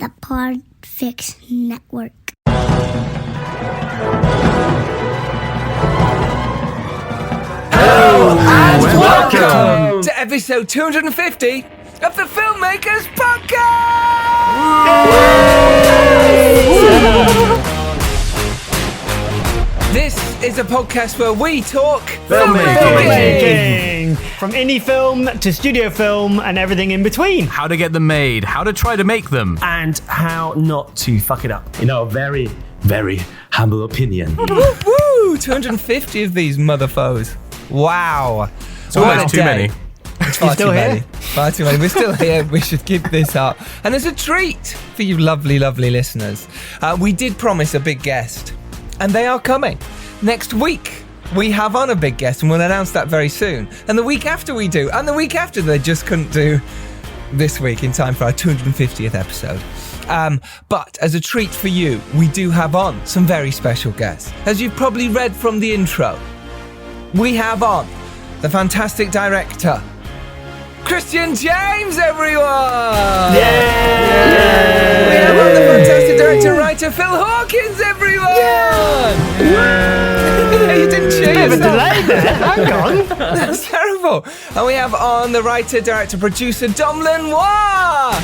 the Podfix Network. Hello and welcome to episode 250 of the Filmmakers Podcast! This is a podcast where we talk filmmaking. From indie film to studio film and everything in between. How to get them made, how to try to make them. And how not to fuck it up. In our very, very humble opinion. Woo! 250 of these motherfuckers. Wow. It's almost too many. It's far still too here? many. Far too many. We're still here. We should keep this up. And there's a treat for you lovely, lovely listeners. We did promise a big guest, and they are coming. Next week, we have on a big guest, and we'll announce that very soon. And the week after we do, and the week after they just couldn't do this week in time for our 250th episode. But as a treat for you, we do have on some very special guests. As you've probably read from the intro, we have on the fantastic director, Christian James, everyone! Yay! We have on the fantastic director and writer, Phil Hawkins, everyone! You didn't cheer Bit of a yourself. delay there. Hang on. That's terrible. And we have on the writer, director, producer, Dom Lenoir!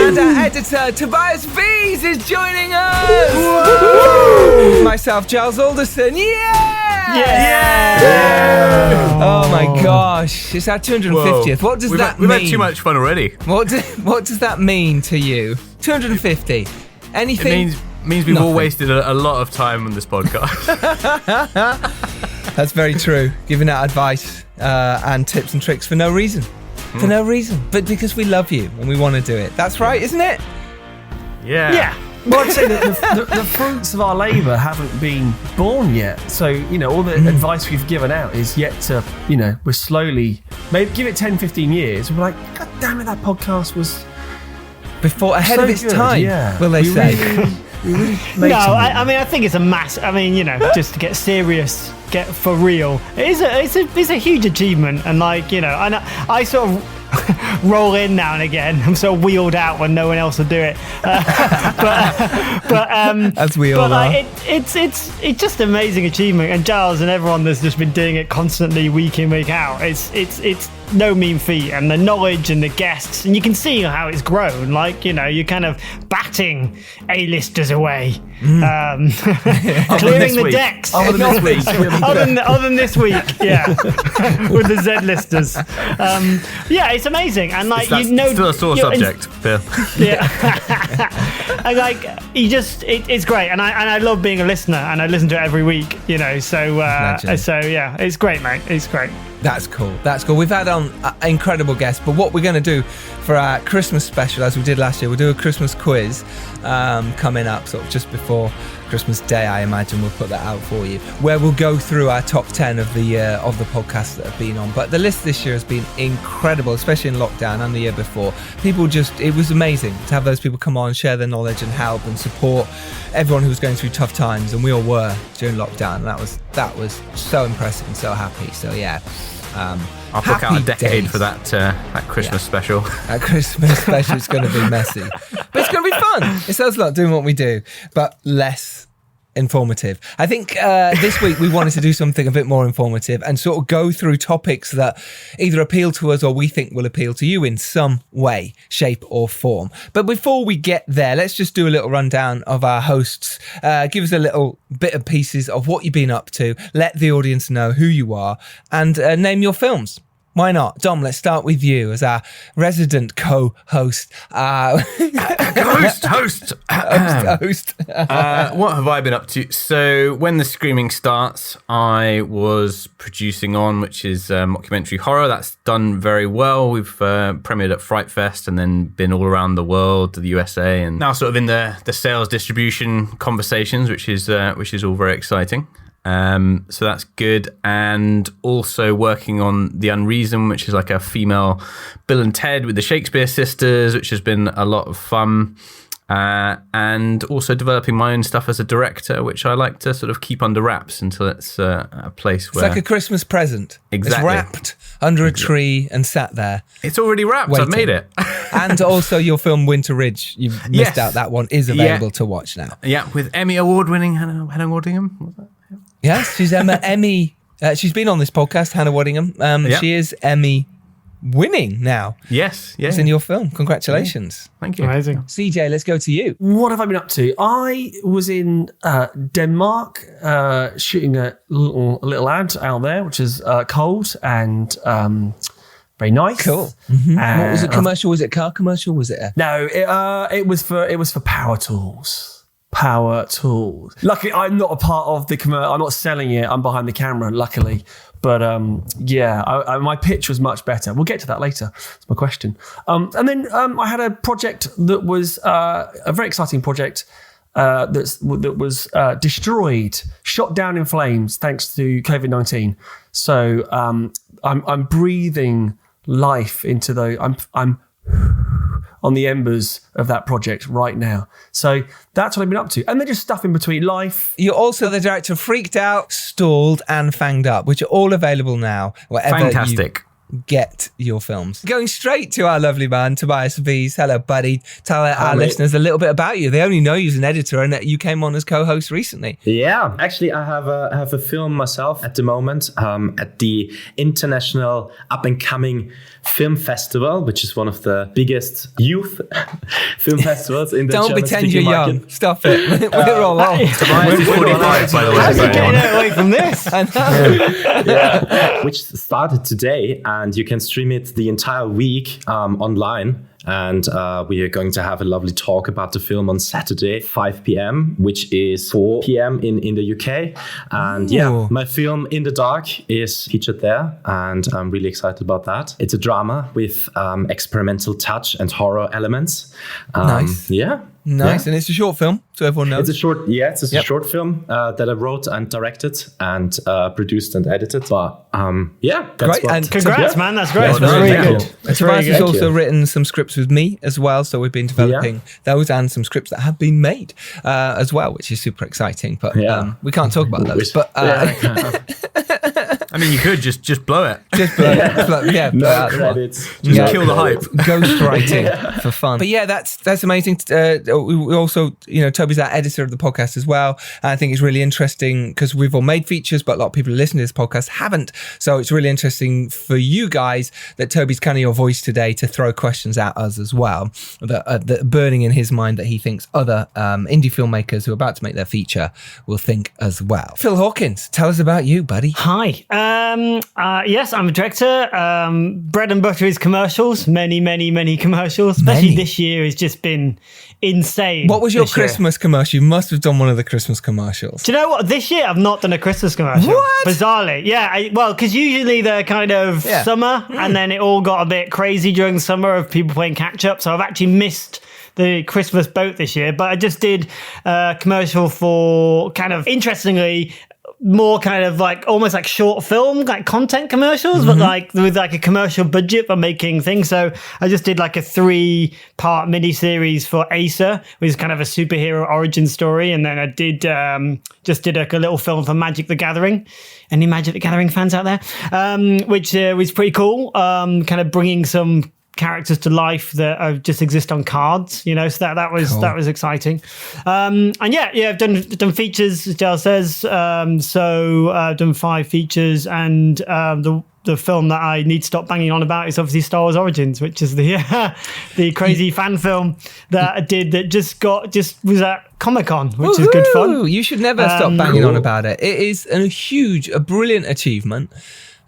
And our editor, Tobias Vees, is joining us! Myself, Giles Alderson, Oh my gosh, it's our 250th. What does that mean? We've had too much fun already. What does that mean to you? 250. Anything? It means we've all wasted a lot of time on this podcast. That's very true. Giving out advice and tips and tricks for no reason. For no reason. But because we love you and we want to do it. That's right, isn't it? Yeah. Well, I'd say that the fruits of our labour haven't been born yet. So, all the advice we've given out is yet to, we're slowly, maybe give it 10, 15 years. We're like, God damn it, that podcast was Ahead so of its good, time, yeah. will they say? We really made No, something. I mean, I think it's a just to get serious, get for real. It's a huge achievement, and I sort of roll in now and again. I'm sort of wheeled out when no one else will do it. As we all are. It's just an amazing achievement, and Giles and everyone that's just been doing it constantly, week in, week out. It's no mean feat, and the knowledge and the guests, and you can see how it's grown. You're kind of batting A-listers away, clearing the decks. Other than this week. Other than this week, yeah, with the Z-listers. It's amazing, and Still a sore subject, Phil. Yeah, and it's great, and I love being a listener, and I listen to it every week. So it's great, mate. It's great. That's cool. We've had on incredible guests, but what we're going to do for our Christmas special, as we did last year, we'll do a Christmas quiz coming up sort of just before Christmas Day, I imagine. We'll put that out for you, where we'll go through our top 10 of the podcasts that have been on. But the list this year has been incredible, especially in lockdown and the year before. It was amazing to have those people come on, share their knowledge and help and support everyone who was going through tough times, and we all were during lockdown. And that was so impressive and so happy. So yeah. I'll book out a decade days for that Christmas special. That Christmas special is going to be messy, but it's going to be fun. It's us lot doing what we do, but less informative. I think this week we wanted to do something a bit more informative and sort of go through topics that either appeal to us or we think will appeal to you in some way, shape or form. But before we get there, let's just do a little rundown of our hosts. Give us a little bit of pieces of what you've been up to. Let the audience know who you are and name your films. Why not? Dom, let's start with you as our resident co-host. Host. What have I been up to? So when The Screaming starts, I was producing on, which is mockumentary horror. That's done very well. We've premiered at Fright Fest and then been all around the world, to the USA, and now sort of in the sales distribution conversations, which is all very exciting. So that's good. And also working on The Unreason, which is like a female Bill and Ted with the Shakespeare sisters, which has been a lot of fun. and also developing my own stuff as a director, which I like to sort of keep under wraps until it's a place where... It's like a Christmas present. Exactly. It's wrapped under a tree and sat there. It's already wrapped. Waiting. I've made it. And also your film Winter Ridge, you've missed Yes. out. That one is available to watch now. Yeah, with Emmy Award-winning Hannah Waddingham. Was that? Yes, she's Emmy. She's been on this podcast, Hannah Waddingham. She is Emmy winning now. Yes, yeah. It's in your film. Congratulations. Thank you. Amazing. CJ, let's go to you. What have I been up to? I was in Denmark shooting a little ad out there, which is cold and very nice. Cool. What was it? Commercial? Was it a car commercial? Was it? No, it was for power tools. Power tools. Luckily, I'm not a part of the commercial. I'm not selling it. I'm behind the camera, luckily. But my pitch was much better. We'll get to that later. That's my question. And then I had a project that was a very exciting project that was destroyed, shot down in flames thanks to COVID-19. So I'm breathing life into those. I'm on the embers of that project right now. So that's what I've been up to. And then just stuff in between life. You're also the director of Freaked Out, Stalled, and Fanged Up, which are all available now. Wherever Fantastic. You get your films. Going straight to our lovely man, Tobias Vees. Hello, buddy. Tell our listeners a little bit about you. They only know you as an editor and that you came on as co-host recently. Yeah, actually, I have a film myself at the moment at the International Up-and-Coming Film Festival, which is one of the biggest youth film festivals in the Don't pretend you're German-speaking young. market. Stop it. We're all old. Tobias is 45, by the way. How's he getting away from this? I know. Yeah, which started today, and you can stream it the entire week online. And we are going to have a lovely talk about the film on Saturday, 5 p.m., which is 4 p.m. in the UK. And yeah, my film In the Dark is featured there, and I'm really excited about that. It's a drama with experimental touch and horror elements. Nice. Yeah. Nice. Yeah. And it's a short film, so everyone knows. It's a short film that I wrote and directed and produced and edited. But that's Great. And Congrats, man. That's great. Yeah, That's really thank good. you. That's Tobias really has good. also written some scripts with me as well, so we've been developing those and some scripts that have been made as well, which is super exciting. But we can't talk about those. But I mean, you could just blow it. just blow it. No blow out the one. credits. Just kill the hype. Ghostwriting for fun. But yeah, that's amazing. We also, Toby's our editor of the podcast as well. And I think it's really interesting because we've all made features, but a lot of people who listen to this podcast haven't. So it's really interesting for you guys that Toby's kind of your voice today to throw questions at us as well, that burning in his mind that he thinks other indie filmmakers who are about to make their feature will think as well. Phil Hawkins, tell us about you, buddy. Hi. Yes, I'm a director. Bread and butter is commercials. Many commercials. Especially this year has just been insane. What was your this year. Christmas commercial? You must have done one of the Christmas commercials. Do you know what? This year I've not done a Christmas commercial. What? Bizarrely. Yeah. Because usually they're kind of summer and then it all got a bit crazy during the summer of people playing catch up. So I've actually missed the Christmas boat this year. But I just did a commercial for kind of, interestingly, more kind of like almost like short film, like content commercials, but like with like a commercial budget for making things. So I just did like a 3-part mini series for Acer, which is kind of a superhero origin story. And then I did just did a little film for Magic the Gathering. Any Magic the Gathering fans out there? Which was pretty cool. Kind of bringing some characters to life that just exist on cards, so that was exciting. And I've done features, as Giles says. So I've done 5 features, and the film that I need to stop banging on about is obviously Star Wars Origins, which is the crazy fan film that I did that just was at Comic-Con, which is good fun. You should never stop banging on about it. It is a brilliant achievement.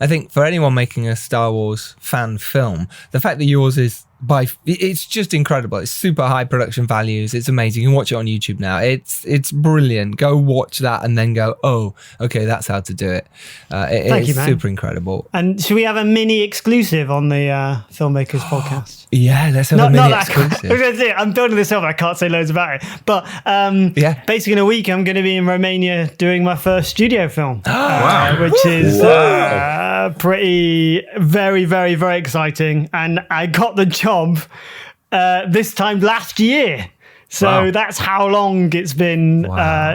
I think for anyone making a Star Wars fan film, the fact that yours is it's just incredible. It's super high production values. It's amazing. You can watch it on YouTube now. It's brilliant. Go watch that and then go, oh, okay, that's how to do it. Thank you, man. Super incredible. And should we have a mini exclusive on the Filmmakers podcast? Yeah, let's have a mini exclusive. I'm building this up. I can't say loads about it. But basically in a week, I'm going to be in Romania doing my first studio film. Which is pretty, very, very, very exciting. And I got the job this time last year. So Wow. that's how long it's been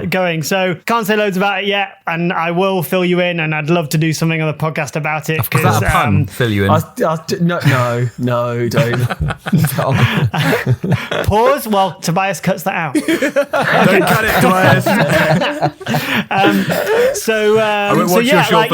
going. So can't say loads about it yet, and I will fill you in, and I'd love to do something on the podcast about it. Is that a pun? Fill you in. No, don't. Pause while Tobias cuts that out. Don't cut it, Tobias. So watch your short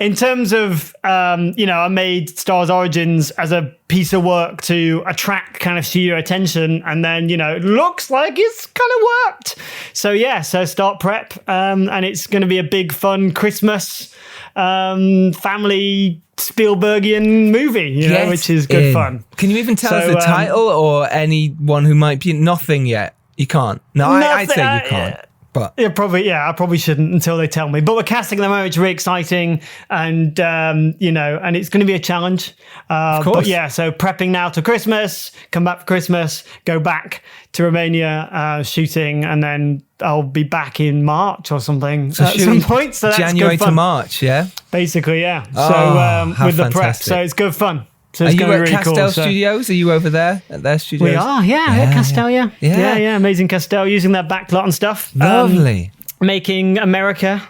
in terms of I made Star Wars Origins as a piece of work to attract kind of studio attention, and then it looks like it's kind of worked. So start prep, and it's going to be a big fun Christmas family Spielbergian movie, which is good fun. Can you even tell us the title or anyone who might be nothing yet? You can't. No, I'd say you can't. But I probably shouldn't until they tell me. But we're casting them out, which is really exciting, and and it's going to be a challenge. Of course. But so prepping now to Christmas, come back for Christmas, go back to Romania shooting, and then I'll be back in March or something at some point. So that's January good fun. to March, yeah. Basically, yeah. Oh, So with the prep, fantastic. so it's good fun. So Are it's you going at to be really Castell cool. Studios? Are you over there at their studios? We are, at Castell, yeah. Yeah. Amazing Castell, using their backlot and stuff. Lovely. Making America,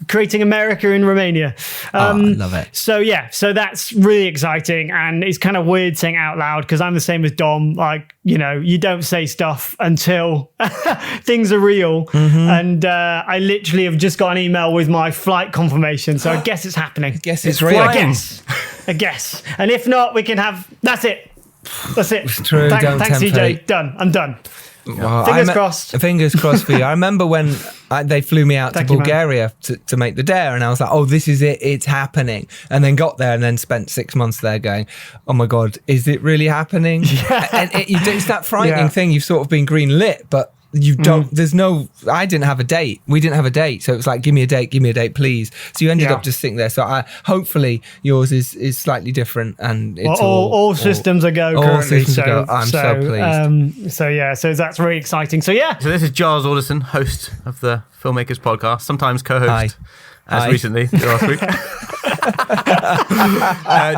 creating America in Romania. I love it. So that's really exciting, and it's kind of weird saying it out loud because I'm the same as Dom. Like, you don't say stuff until things are real. Mm-hmm. And I literally have just got an email with my flight confirmation, so I guess it's happening. I guess it's real. I guess. And if not, we can have. That's it. That's it. It's true, don't Thanks, tempt CJ. fate. Done. I'm done. Well, Fingers crossed. Fingers crossed for you. I remember when they flew me out Thank to you, man. Bulgaria to make the Dare, and I was like, oh, this is it. It's happening. And then got there and then spent 6 months there going, oh my God, is it really happening? Yeah. And it's that frightening thing. You've sort of been green lit, but you don't, I didn't have a date. We didn't have a date. So it was like, give me a date, please. So you ended up just sitting there. So hopefully yours is slightly different, and it's all systems are go currently. Systems are go. I'm so pleased. So that's really exciting. So So this is Giles Alderson, host of the Filmmakers podcast, sometimes co-host. Hi. Recently, last week.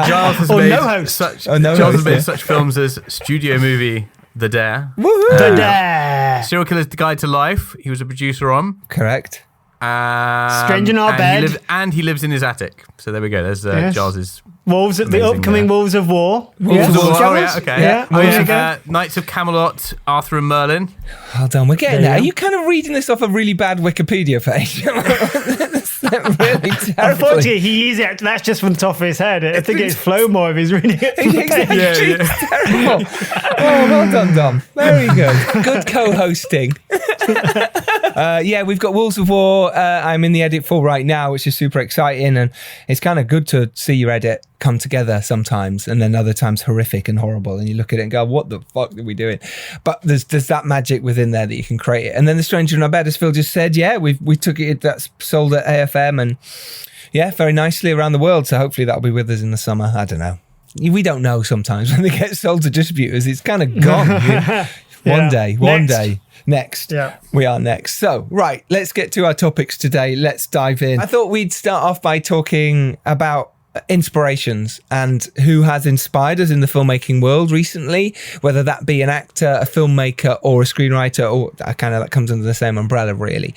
Giles has made such films as Studio Movie The Dare. The Dare. Serial Killer's Guide to Life. He was a producer on. Correct. Stranger in Our Bed. He lives in his attic. So there we go. There's Giles's the upcoming Wolves of War. Wolves of War. Oh, yeah, okay. Yeah. Knights of Camelot, Arthur and Merlin. Well done. We're getting there. Are you kind of reading this off a really bad Wikipedia page? That's really terrible. Unfortunately, that's just from the top of his head. I think it's flow more if he's reading it. Exactly. It's terrible. Oh, well done, Dom. Very good. Good co-hosting. We've got Wolves of War. I'm in the edit for right now, which is super exciting, and it's kind of good to see your edit come together sometimes, and then other times horrific and horrible, and you look at it and go, what the fuck are we doing? But there's that magic within there that you can create it. And then The Stranger in Our Bed, as Phil just said, we took it, that's sold at AFM, and very nicely around the world, so hopefully that'll be with us in the summer. I don't know, we don't know sometimes when they get sold to distributors, it's kind of gone. One day. Next. Yeah. We are next. So, right, let's get to our topics today. Let's dive in. I thought we'd start off by talking about inspirations and who has inspired us in the filmmaking world recently, whether that be an actor, a filmmaker, or a screenwriter, or kind of that comes under the same umbrella, really.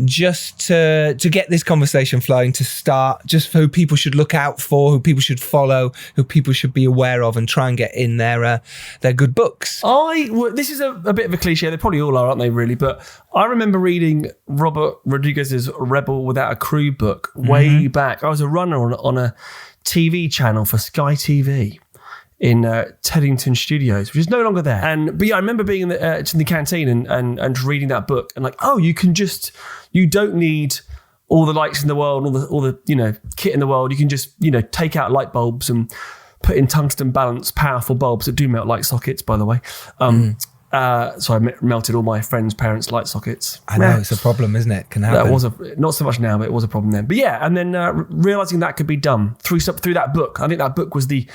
Just to get this conversation flowing, to start, just for who people should look out for, who people should follow, who people should be aware of, and try and get in their good books. This is a bit of a cliche. They probably all are, aren't they, really? But I remember reading Robert Rodriguez's Rebel Without a Crew book way back. I was a runner on a TV channel for Sky TV in Teddington Studios, which is no longer there. But I remember being in the canteen and reading that book, and like, you don't need all the lights in the world, all the kit in the world. You can just take out light bulbs and put in tungsten balanced powerful bulbs that do melt like sockets, by the way. So I melted all my friends' parents' light sockets. I know, it's a problem, isn't it? Can happen. That was not so much now, but it was a problem then. But yeah, and then realizing that could be done through that book. I think that book was the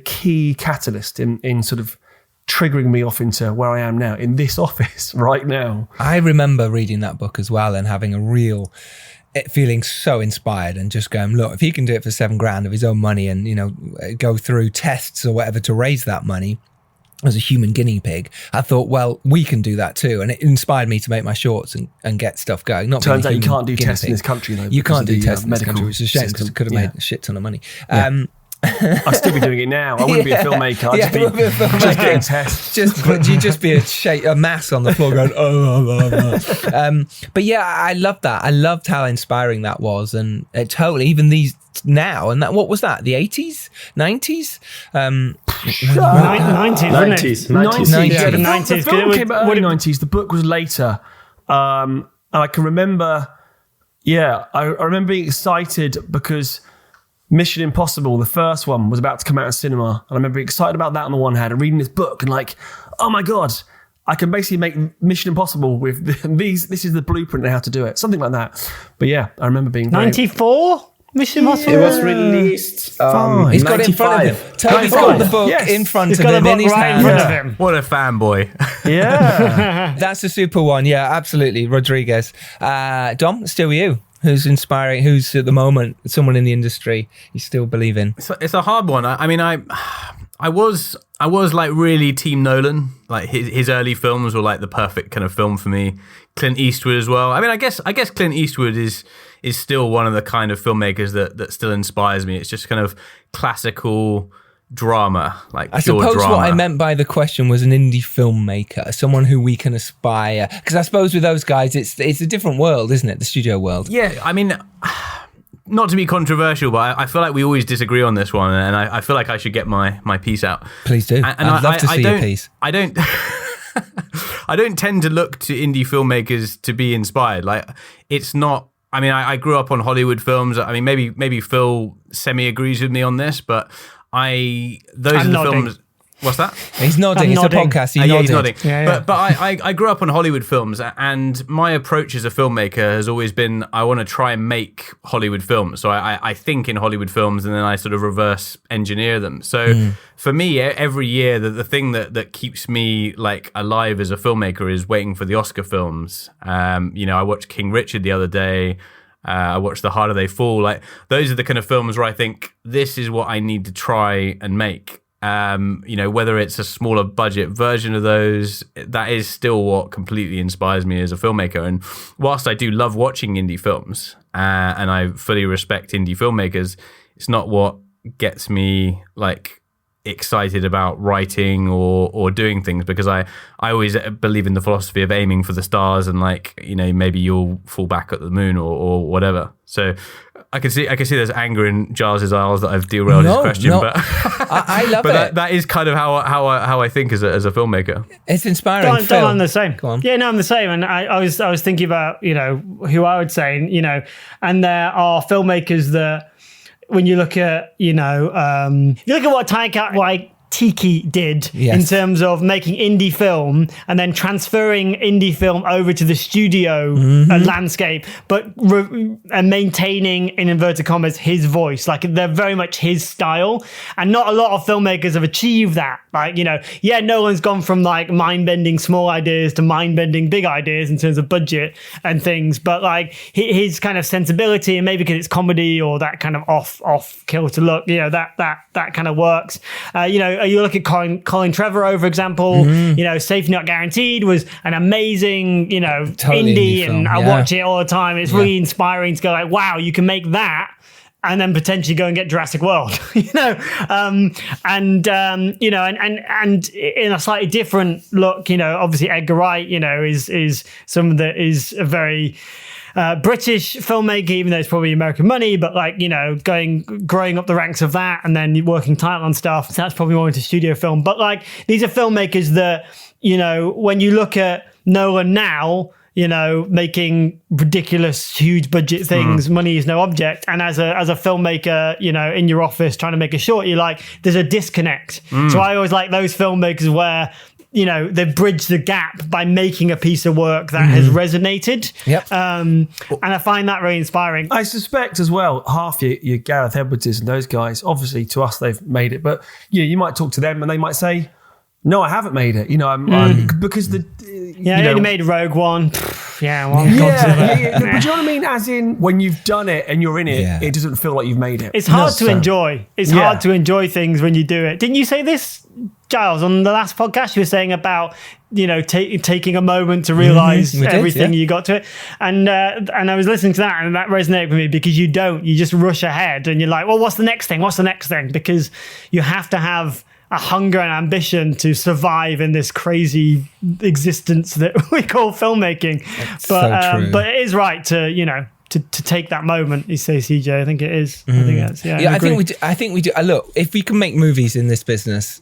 key catalyst in sort of triggering me off into where I am now in this office right now. I remember reading that book as well and having a real feeling so inspired and just going, look, if he can do it for $7,000 of his own money and go through tests or whatever to raise that money, as a human guinea pig, I thought, well, we can do that too. And it inspired me to make my shorts and get stuff going. Not Turns out you being a can't do guinea tests in pig. this country, though. You can't do because of tests the in this country, which is a shame because system. it could have made a shit ton of money. I'd still be doing it now. I wouldn't be a filmmaker. I'd just getting tests. You'd just be a mass on the floor going, but yeah, I loved that. I loved how inspiring that was. And it totally, even these now, and that, what was that? The 80s? 90s? 90s, wasn't it? 90s. Yeah, the 90s. The film came out early 90s. The book was later. And I can remember, I remember being excited because Mission Impossible, the first one, was about to come out in cinema. And I remember being excited about that on the one hand and reading this book and like, oh my God, I can basically make Mission Impossible with these. This is the blueprint on how to do it. Something like that. But yeah, I remember being 94? Mission Impossible? It was released He's got it in front of him. Toby's got the book in front of him in his hand. In front of him. What a fanboy. Yeah. That's a super one. Yeah, absolutely. Rodriguez. Dom, still you. Who's inspiring? Who's at the moment someone in the industry you still believe in? It's a hard one. I mean, I was like really Team Nolan. Like his early films were like the perfect kind of film for me. Clint Eastwood as well. I mean, I guess Clint Eastwood is still one of the kind of filmmakers that still inspires me. It's just kind of classical drama, like I pure suppose drama. what I meant by the question was an indie filmmaker, someone who we can aspire. Because I suppose with those guys, it's a different world, isn't it? The studio world. Yeah, I mean, not to be controversial, but I feel like we always disagree on this one, and I feel like I should get my piece out. Please do. And I'd love to see your piece. I don't. I don't tend to look to indie filmmakers to be inspired. Like, it's not. I mean, I grew up on Hollywood films. I mean, maybe Phil semi agrees with me on this, but those are the nodding. films. What's that? He's nodding. It's nodding. a podcast. He's nodding. Yeah. But I grew up on Hollywood films, and my approach as a filmmaker has always been I want to try and make Hollywood films. So I think in Hollywood films, and then I sort of reverse engineer them. So for me, every year, the thing that keeps me like alive as a filmmaker is waiting for the Oscar films. I watched King Richard the other day. I watched The Harder They Fall. Like, those are the kind of films where I think this is what I need to try and make. Whether it's a smaller budget version of those, that is still what completely inspires me as a filmmaker. And whilst I do love watching indie films, and I fully respect indie filmmakers, it's not what gets me like excited about writing or doing things, because I always believe in the philosophy of aiming for the stars, and like, maybe you'll fall back at the moon or whatever. So I can see there's anger in Giles's eyes that I've derailed his question, but I love but it. that is kind of how I think as a filmmaker. It's inspiring. Phil, I'm the same. Go on. Yeah, no, I'm the same. And I was thinking about, who I would say, and there are filmmakers that, when you look at, you look at what Taika Waititi did in terms of making indie film and then transferring indie film over to the studio landscape, but and maintaining, in inverted commas, his voice. Like, they're very much his style, and not a lot of filmmakers have achieved that. Like, Nolan's gone from like mind-bending small ideas to mind-bending big ideas in terms of budget and things, but like his kind of sensibility, and maybe because it's comedy or that kind of off kilter look, that kind of works. You look at Colin Trevorrow, for example. Safety Not Guaranteed was an amazing, Totally indie, indie film, and I yeah. watch it all the time. It's really inspiring to go like, wow, you can make that, and then potentially go and get Jurassic World, and in a slightly different look, obviously Edgar Wright, is someone that is a very British filmmaker, even though it's probably American money, but like, growing up the ranks of that and then working title on stuff. So that's probably more into studio film. But like, these are filmmakers that, when you look at Nolan now, making ridiculous, huge budget things, money is no object. And as a filmmaker, in your office trying to make a short, you're like, there's a disconnect. So I always like those filmmakers where, they've bridged the gap by making a piece of work that has resonated. Yep. And I find that really inspiring. I suspect as well, half your Gareth Edwardses and those guys, obviously to us they've made it, but you might talk to them and they might say, no, I haven't made it. I'm because the I only made Rogue One. But do you know what I mean? As in, when you've done it and you're in it, it doesn't feel like you've made it. It's hard to enjoy. It's hard to enjoy things when you do it. Didn't you say this, Giles, on the last podcast, you were saying about, taking a moment to realize everything you got to it. And I was listening to that, and that resonated with me, because you just rush ahead and you're like, well, what's the next thing? Because you have to have a hunger and ambition to survive in this crazy existence that we call filmmaking. But it is right to, to take that moment, you say, CJ. I think it is. I think that's, I think we do. Look, if we can make movies in this business,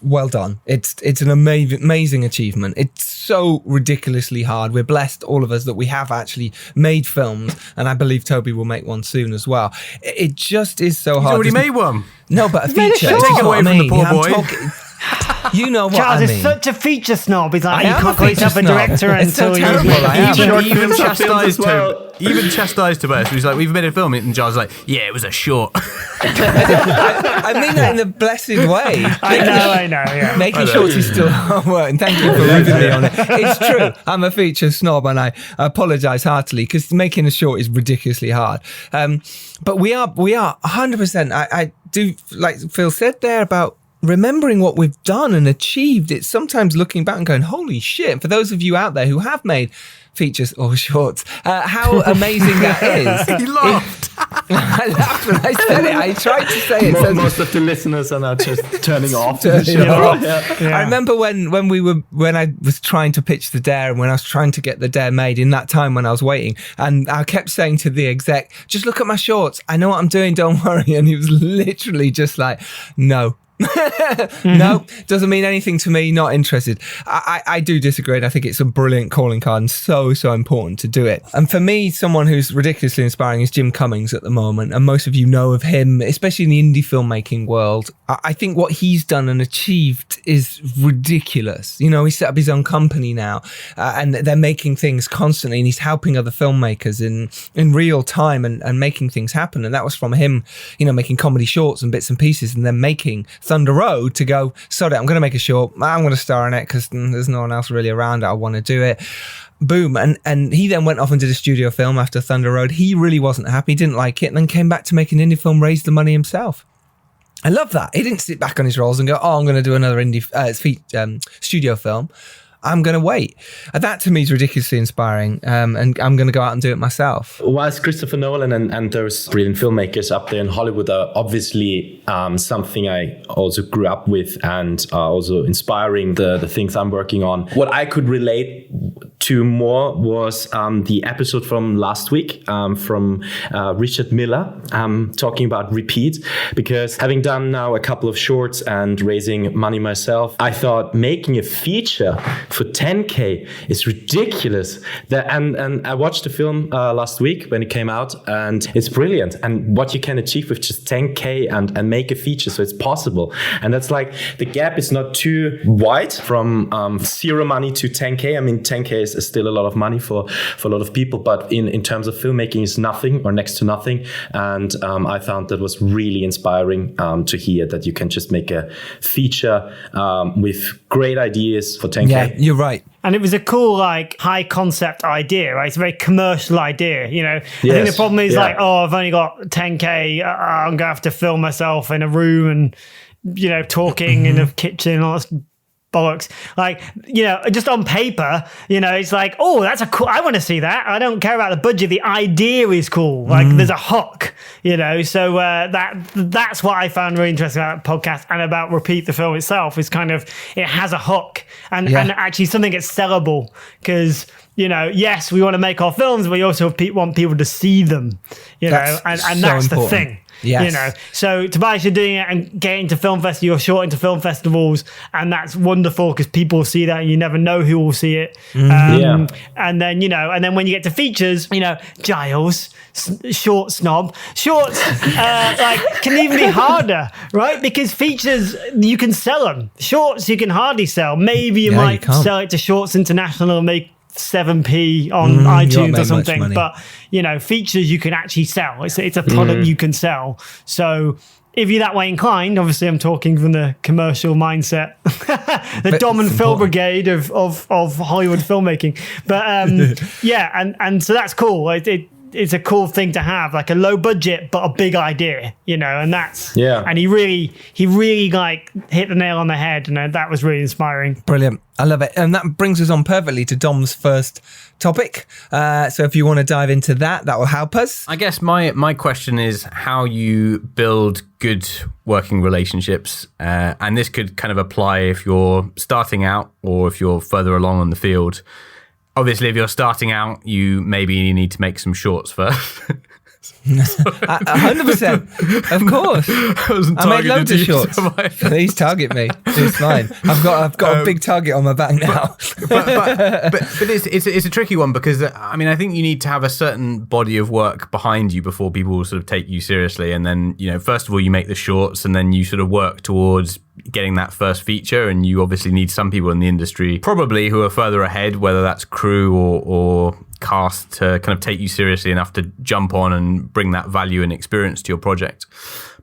well done. It's an amazing achievement. It's so ridiculously hard. We're blessed, all of us, that we have actually made films, and I believe Toby will make one soon as well. It just is so hard. He's already made one. No, but a feature. Take it away from the poor boy. You know what Charles I mean. is such a feature snob. He's like, I you am can't a call yourself a feature snob. director It's so until terrible. I am. Even chastised well. Even chastised Tobias. He's like, we've made a film, and Giles is like, yeah, it was a short. I mean that in a blessed way. I know. Yeah. Making shorts is still hard work, and thank you for leaving me on it. It's true. I'm a feature snob, and I apologise heartily, because making a short is ridiculously hard. But we are 100%. I do, like Phil said there, about remembering what we've done and achieved. It's sometimes looking back and going, holy shit. For those of you out there who have made features or shorts, how amazing that is. He laughed. I laughed when I said it. I tried to say it. Most of the listeners are now just turning off. I remember when I was trying to pitch the Dare, and when I was trying to get the Dare made, in that time when I was waiting, and I kept saying to the exec, just look at my shorts. I know what I'm doing. Don't worry. And he was literally just like, no. No, doesn't mean anything to me, not interested. I do disagree, and I think it's a brilliant calling card, and so important to do it. And for me, someone who's ridiculously inspiring is Jim Cummings at the moment, and most of you know of him, especially in the indie filmmaking world. I think what he's done and achieved is ridiculous. He set up his own company now, and they're making things constantly, and he's helping other filmmakers in real time and making things happen. And that was from him, making comedy shorts and bits and pieces, and then making Thunder Road to go, sorry, I'm going to make a short. I'm going to star in it because there's no one else really around. I want to do it. Boom. And he then went off and did a studio film after Thunder Road. He really wasn't happy, didn't like it, and then came back to make an indie film, raised the money himself. I love that. He didn't sit back on his roles and go, I'm going to do another studio film. I'm going to wait. And that to me is ridiculously inspiring. And I'm going to go out and do it myself. Whilst Christopher Nolan and those brilliant filmmakers up there in Hollywood are obviously something I also grew up with and are also inspiring the things I'm working on. What I could relate to more was the episode from last week from Richard Miller talking about repeat, because having done now a couple of shorts and raising money myself, I thought making a feature for 10K is ridiculous. And I watched the film last week when it came out, and it's brilliant. And what you can achieve with just 10K and make a feature, so it's possible. And that's like, the gap is not too wide from zero money to 10K. I mean, 10K is still a lot of money for a lot of people, but in terms of filmmaking, it's nothing or next to nothing. And I found that was really inspiring to hear that you can just make a feature with great ideas for 10K. Yeah, you're right. And it was a cool, high concept idea, right? It's a very commercial idea, I think the problem is I've only got 10K. I'm going to have to film myself in a room and, talking in a kitchen and all that bollocks. Just on paper, it's like, oh, that's a cool, I want to see that. I don't care about the budget. The idea is cool. There's a hook, so that's what I found really interesting about that podcast and about Repeat the film itself is kind of, it has a hook and actually something that's sellable because, yes, we want to make our films, but we also want people to see them, and that's the thing. Yes. So Tobias, you're doing it and getting to film festivals, you're short into film festivals, and that's wonderful because people see that and you never know who will see it. And then, and then when you get to features, Giles, short snob, shorts, can even be harder, right? Because features, you can sell them. Shorts, you can hardly sell. Maybe you might sell it to Shorts International and make 7p on iTunes or something, but features you can actually sell. It's a product you can sell. So if you're that way inclined, obviously I'm talking from the commercial mindset, the Dom and Phil brigade of Hollywood filmmaking. But and so that's cool. it's a cool thing to have, like a low budget but a big idea, you know, and that's and he really like hit the nail on the head, and that was really inspiring. Brilliant. I love it. And that brings us on perfectly to Dom's first topic. So if you want to dive into that will help us. I guess my question is how you build good working relationships. And this could kind of apply if you're starting out or if you're further along in the field. Obviously, if you're starting out, you maybe need to make some shorts first. 100%, of course. I made loads of shorts. Please target me. It's fine. I've got a big target on my back now. but it's a tricky one because I mean I think you need to have a certain body of work behind you before people will sort of take you seriously. And then first of all you make the shorts, and then you sort of work towards getting that first feature. And you obviously need some people in the industry probably who are further ahead, whether that's crew or cast, to kind of take you seriously enough to jump on and bring that value and experience to your project.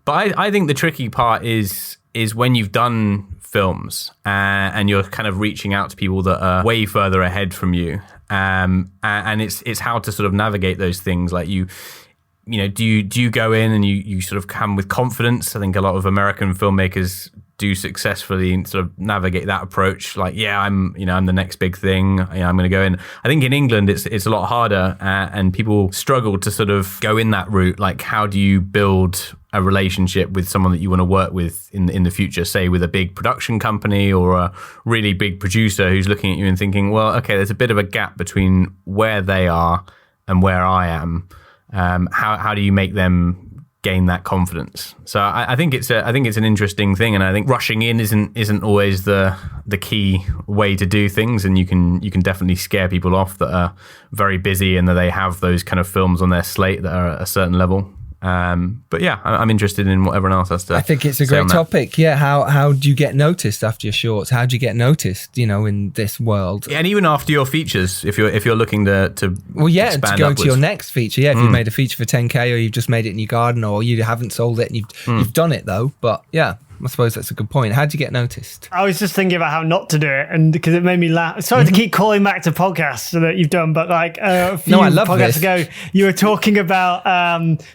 But I think the tricky part is when you've done films and you're kind of reaching out to people that are way further ahead from you, and it's how to sort of navigate those things. Like do you go in and you sort of come with confidence? I think a lot of American filmmakers do successfully sort of navigate that approach. Like, I'm the next big thing. I'm going to go in. I think in England it's a lot harder, and people struggle to sort of go in that route. Like, how do you build a relationship with someone that you want to work with in the future? Say with a big production company or a really big producer who's looking at you and thinking, well, okay, there's a bit of a gap between where they are and where I am. How do you make them gain that confidence? So I think it's an interesting thing, and I think rushing in isn't always the key way to do things, and you can definitely scare people off that are very busy and that they have those kind of films on their slate that are at a certain level. But yeah, I'm interested in what everyone else has to. I think it's a great topic. Yeah, how do you get noticed after your shorts? How do you get noticed? In this world, and even after your features, if you're looking to to go upwards. to your next feature. Yeah, if you made a feature for 10K, or you've just made it in your garden, or you haven't sold it and you've done it though. But yeah, I suppose that's a good point. How do you get noticed? I was just thinking about how not to do it, and because it made me laugh. Sorry to keep calling back to podcasts that you've done, but like a few podcasts ago, you were talking about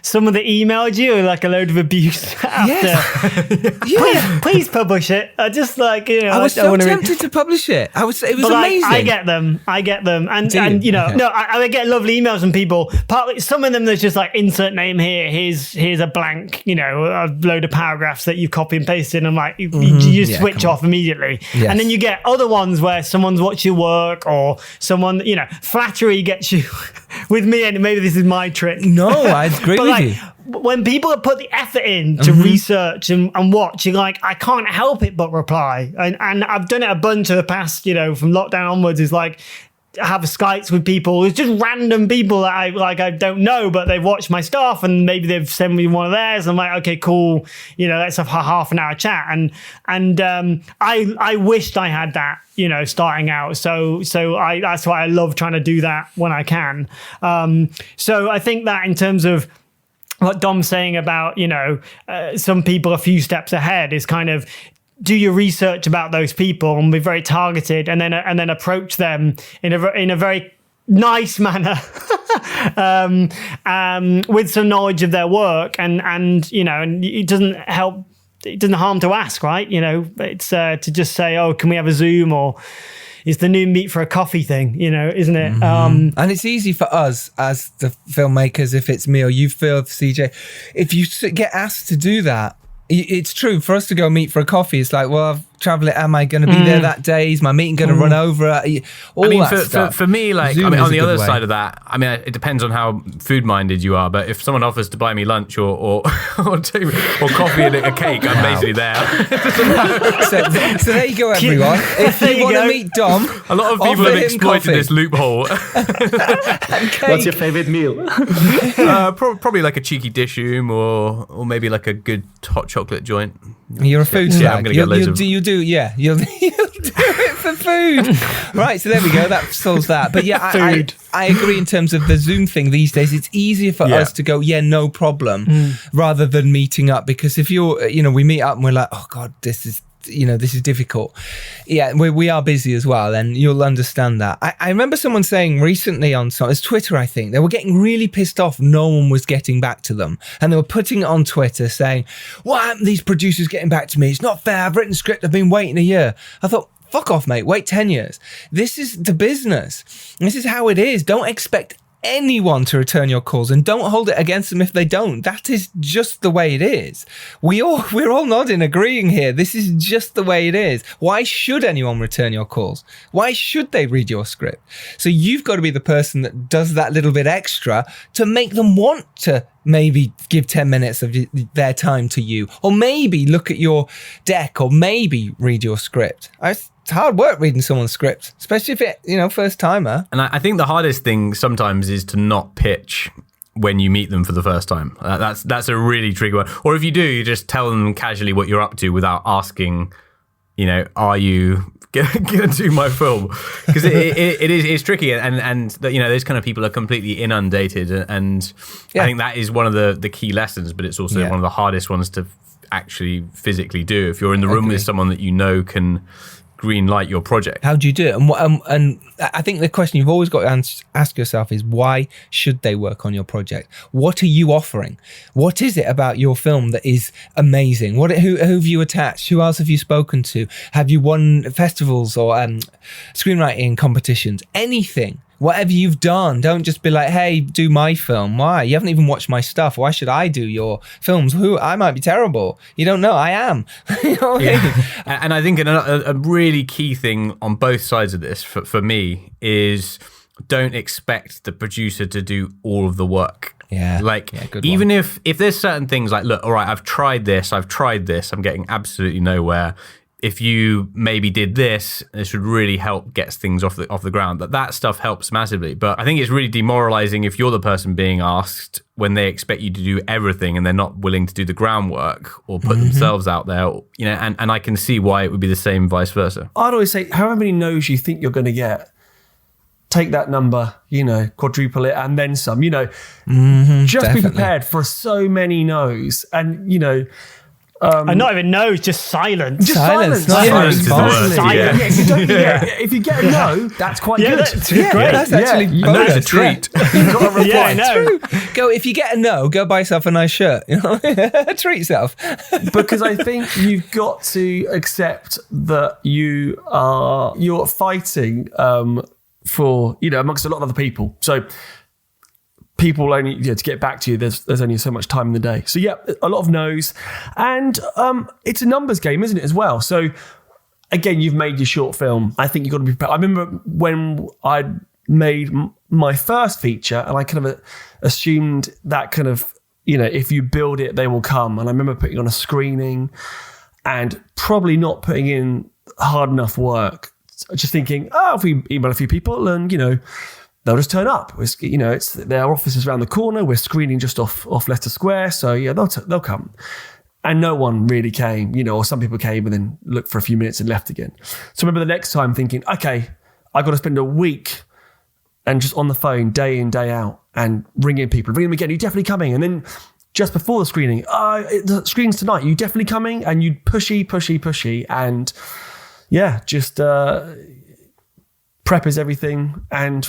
someone that emailed you like a load of abuse after. Please publish it. I just like I was so tempted to publish it. It was amazing. I get them, and I get lovely emails from people. Partly, some of them there's just like insert name here. Here's a blank, a load of paragraphs that you've copied and pasted. And I'm like, you switch off immediately. Yes. And then you get other ones where someone's watched your work, or someone, flattery gets you with me, and maybe this is my trick. No, I agree with you. When people have put the effort in to research and watch, you're like, I can't help it but reply. And I've done it a bunch of the past, from lockdown onwards, is like, I have Skypes with people. It's just random people that I don't know, but they've watched my stuff and maybe they've sent me one of theirs. I'm like, okay, cool. Let's have a half an hour chat. And I wished I had that, starting out. So that's why I love trying to do that when I can. So I think that in terms of what Dom's saying about, some people a few steps ahead is kind of, do your research about those people and be very targeted, and then approach them in a very nice manner, with some knowledge of their work, and it doesn't harm to ask, right? It's to just say, oh, can we have a Zoom, or it's the new meet for a coffee thing, isn't it? And it's easy for us as the filmmakers, if it's me or you, Phil, CJ, if you get asked to do that. It's true for us to go meet for a coffee. It's like, well, I've travelled. Am I going to be there that day? Is my meeting going to run over? For me, like, Zoom on the other side of that, it depends on how food minded you are. But if someone offers to buy me lunch or coffee and a cake, I'm basically there. so there you go, everyone. If you want to meet Dom, a lot of people have exploited this loophole. What's your favourite meal? Probably like a cheeky dishoom or maybe like a good hot chocolate joint. You're a food slag. I'm going to get loads of... You'll do it for food. Right, so there we go. That solves that. But yeah, I agree in terms of the Zoom thing these days. It's easier for us to go, no problem, rather than meeting up. Because if we meet up and we're like, oh God, this this is difficult. Yeah, we are busy as well, and you'll understand that. I remember someone saying recently on Twitter, I think, they were getting really pissed off no one was getting back to them. And they were putting it on Twitter saying, what happened to these producers getting back to me? It's not fair. I've written a script. I've been waiting a year. I thought, fuck off, mate. Wait 10 years. This is the business. This is how it is. Don't expect anyone to return your calls, and don't hold it against them if they don't. That is just the way it is. We're all nodding, agreeing here. This is just the way it is. Why should anyone return your calls? Why should they read your script? So you've got to be the person that does that little bit extra to make them want to maybe give 10 minutes of their time to you, or maybe look at your deck, or maybe read your script. It's hard work reading someone's script, especially if it, first timer. And I think the hardest thing sometimes is to not pitch when you meet them for the first time. That's a really tricky one. Or if you do, you just tell them casually what you're up to without asking, are you gonna do my film? Because it's tricky, and those kind of people are completely inundated, and I think that is one of the key lessons, but it's also one of the hardest ones to actually physically do. If you're in the room with someone that can green light your project. How do you do it? And I think the question you've always got to ask yourself is, why should they work on your project? What are you offering? What is it about your film that is amazing? Who have you attached? Who else have you spoken to? Have you won festivals or screenwriting competitions? Anything. Whatever you've done, don't just be like, hey, do my film. Why? You haven't even watched my stuff. Why should I do your films? I might be terrible. You don't know. I am. And I think a really key thing on both sides of this for me is, don't expect the producer to do all of the work. Even if there's certain things like, look, all right, I've tried this, I'm getting absolutely nowhere. If you maybe did this would really help get things off the ground. That stuff helps massively. But I think it's really demoralizing if you're the person being asked when they expect you to do everything and they're not willing to do the groundwork or put themselves out there. And I can see why it would be the same vice versa. I'd always say, however many no's you think you're going to get, take that number, quadruple it and then some. Just definitely. Be prepared for so many no's, and and not even no, just silence. Silence. Silence is the worst. Silence. If you get a no, that's quite good. That's great. That's actually bonus. That's a treat. You've got a reply. Yeah, I know. Go, if you get a no, go buy yourself a nice shirt. Treat yourself. Because I think you've got to accept that you're fighting for, amongst a lot of other people. So people only, to get back to you, there's only so much time in the day. So a lot of no's, and it's a numbers game, isn't it, as well? So again, you've made your short film. I think you've got to be prepared. I remember when I made my first feature, and I kind of assumed that kind of, if you build it, they will come. And I remember putting on a screening and probably not putting in hard enough work. Just thinking, if we email a few people and, they'll just turn up. It's their office is around the corner. We're screening just off Leicester Square. So they'll come. And no one really came, or some people came and then looked for a few minutes and left again. So I remember the next time thinking, okay, I got to spend a week and just on the phone day in, day out and ringing people, ringing them again. Are you definitely coming? And then just before the screening, the screening's tonight. Are you definitely coming? And you'd pushy. And just prep is everything. And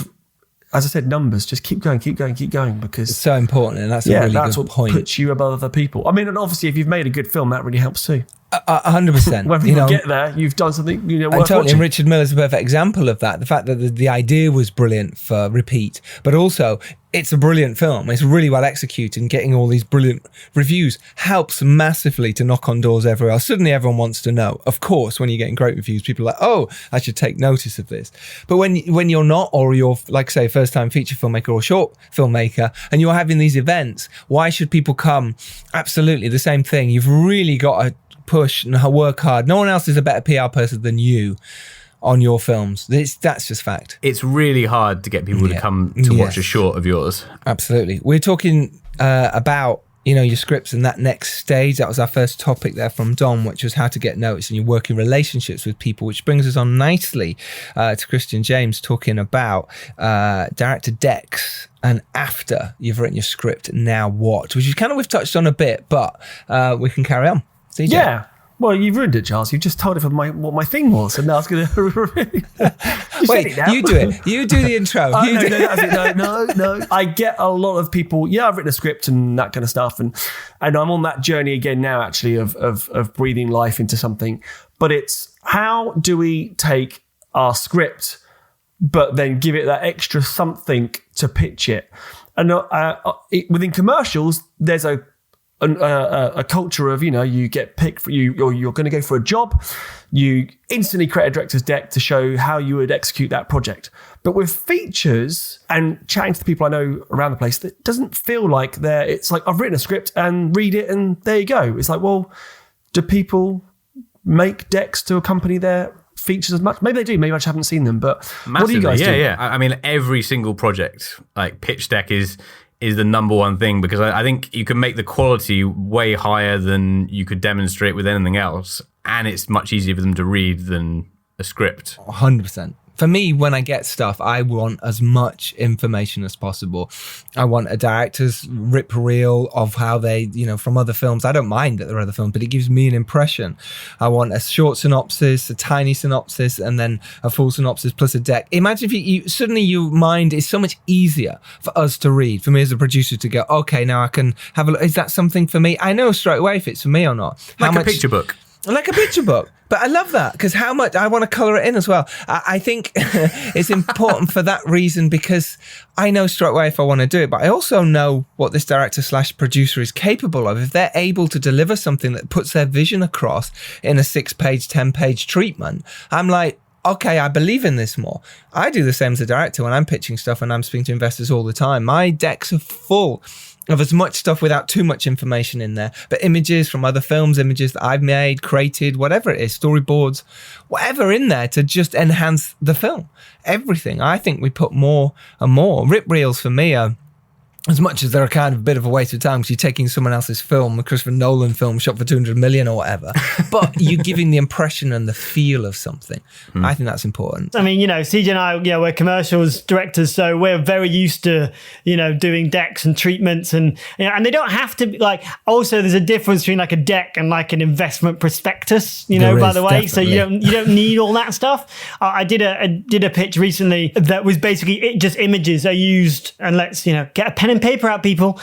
as I said, numbers, just keep going, because it's so important, and that's a really that's good what point. Puts you above other people. I mean, and obviously, if you've made a good film, that really helps too. 100%. When people get there, you've done something worth totally. watching. And Richard Miller's a perfect example of that. The fact that the idea was brilliant for repeat, but also it's a brilliant film. It's really well executed, and getting all these brilliant reviews helps massively to knock on doors everywhere. Suddenly everyone wants to know. Of course, when you're getting great reviews, people are like, oh, I should take notice of this. But when you're not, or you're, like, say, first-time feature filmmaker or short filmmaker, and you're having these events, why should people come? Absolutely the same thing. You've really got to push and work hard. No one else is a better PR person than you on your films. That's just fact. It's really hard to get people to come to watch a short of yours. Absolutely. We're talking about your scripts and that next stage. That was our first topic there from Dom, which was how to get noticed and you work in relationships with people, which brings us on nicely to Christian James talking about director decks and after you've written your script, now what? Which is kind of we've touched on a bit, but we can carry on. CJ. Yeah. Well, you've ruined it, Giles. You just told everyone what my thing was, and now I was going to... Wait, you do it. You do the intro. No. I get a lot of people, I've written a script and that kind of stuff, and I'm on that journey again now, actually, of breathing life into something. But it's, how do we take our script, but then give it that extra something to pitch it? And within commercials, there's a culture of, you get picked for or you're going to go for a job, you instantly create a director's deck to show how you would execute that project. But with features and chatting to the people I know around the place, that doesn't feel like it's like, I've written a script and read it and there you go. It's like, well, do people make decks to accompany their features as much? Maybe they do, maybe I just haven't seen them, but massively, what do you guys do? Yeah. I mean, every single project, like pitch deck is the number one thing, because I think you can make the quality way higher than you could demonstrate with anything else, and it's much easier for them to read than a script. 100%. For me, when I get stuff, I want as much information as possible. I want a director's rip reel of how they, from other films. I don't mind that there are other films, but it gives me an impression. I want a short synopsis, a tiny synopsis, and then a full synopsis plus a deck. Imagine if suddenly your mind is so much easier for us to read, for me as a producer to go, okay, now I can have a look. Is that something for me? I know straight away if it's for me or not. Like a picture book. Like a picture book. But I love that, because how much I want to colour it in as well. I think it's important for that reason, because I know straight away if I want to do it, but I also know what this director/producer is capable of. If they're able to deliver something that puts their vision across in a 6-page, 10-page treatment, I'm like, okay, I believe in this more. I do the same as a director when I'm pitching stuff and I'm speaking to investors all the time. My decks are full of as much stuff without too much information in there, but images from other films, images that I've made, created, whatever it is, storyboards, whatever in there to just enhance the film. Everything. I think we put more and more. Rip reels for me are, as much as they're a kind of a bit of a waste of time, because you're taking someone else's film, a Christopher Nolan film shot for 200 million or whatever, but you're giving the impression and the feel of something. I think that's important. I mean, CJ and I, we're commercials directors, so we're very used to, doing decks and treatments, and and they don't have to be like. Also, there's a difference between like a deck and like an investment prospectus, by the way. Definitely. So you don't need all that stuff. I did a pitch recently that was basically just images are used, and let's get a pen and paper out, people.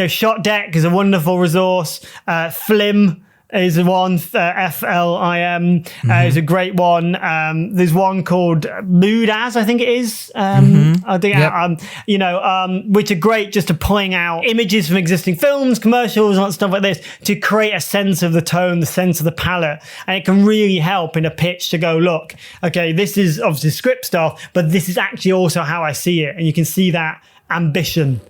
Shot deck is a wonderful resource. Flim is one, FLIM is a great one. There's one called Mood As, I think it is. I think, which are great just to pulling out images from existing films, commercials, and stuff like this to create a sense of the tone, the sense of the palette. And it can really help in a pitch to go, look, okay, this is obviously script stuff, but this is actually also how I see it. And you can see that ambition,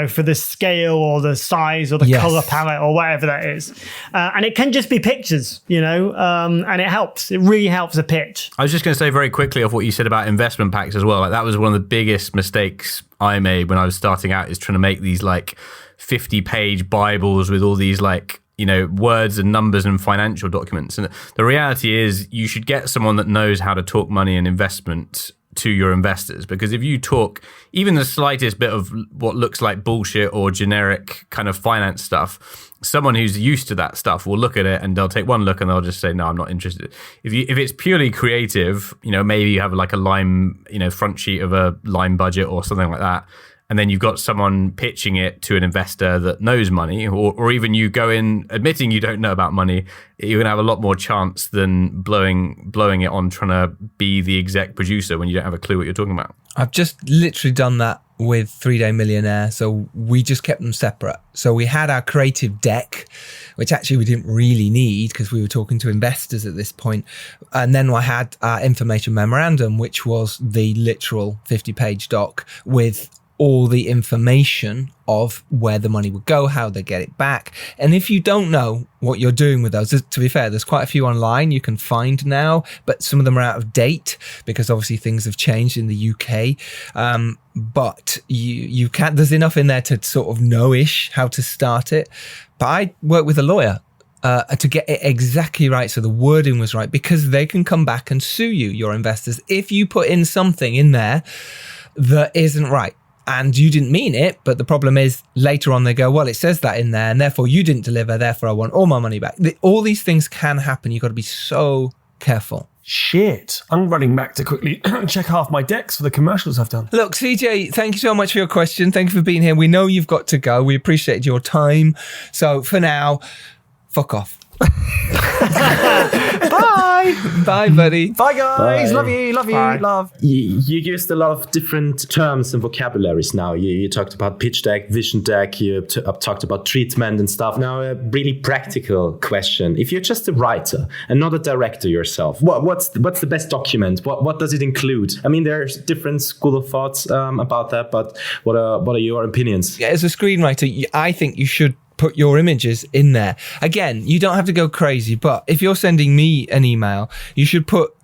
for the scale or the size or the color palette or whatever that is. And it can just be pictures, and it helps. It really helps a pitch. I was just going to say very quickly off what you said about investment packs as well. Like, that was one of the biggest mistakes I made when I was starting out, is trying to make these like 50-page Bibles with all these like, words and numbers and financial documents. And the reality is you should get someone that knows how to talk money and investment to your investors, because if you talk even the slightest bit of what looks like bullshit or generic kind of finance stuff, someone who's used to that stuff will look at it and they'll take one look and they'll just say, no, I'm not interested. If it's purely creative, maybe you have like a line, front sheet of a line budget or something like that, and then you've got someone pitching it to an investor that knows money, or even you go in admitting you don't know about money, you're going to have a lot more chance than blowing it on trying to be the exec producer when you don't have a clue what you're talking about. I've just literally done that with 3-Day Millionaire. So we just kept them separate. So we had our creative deck, which actually we didn't really need because we were talking to investors at this point. And then I had our information memorandum, which was the literal 50-page doc with all the information of where the money would go, how they get it back. And if you don't know what you're doing with those, to be fair, there's quite a few online you can find now, but some of them are out of date because obviously things have changed in the UK. But you can't, there's enough in there to sort of know-ish how to start it. But I work with a lawyer to get it exactly right, so the wording was right, because they can come back and sue you, your investors, if you put in something in there that isn't right. and you didn't mean it, but the problem is later on they go, well, it says that in there and therefore you didn't deliver, therefore I want all my money back. All these things can happen. You've got to be so careful. Shit. I'm running back to quickly check half my decks for the commercials I've done. Look, CJ, thank you so much for your question. Thank you for being here. We know you've got to go. We appreciate your time. So for now, fuck off. Bye. Bye, buddy. Bye, guys. Bye. Love you. Love you. Bye. Love. You used a lot of different terms and vocabularies now. You talked about pitch deck, vision deck, you talked about treatment and stuff. Now, a really practical question. If you're just a writer and not a director yourself, what's the best document? What does it include? I mean, there's different school of thoughts about that, but what are your opinions? As a screenwriter, I think you should put your images in there. Again, you don't have to go crazy, but if you're sending me an email, you should put,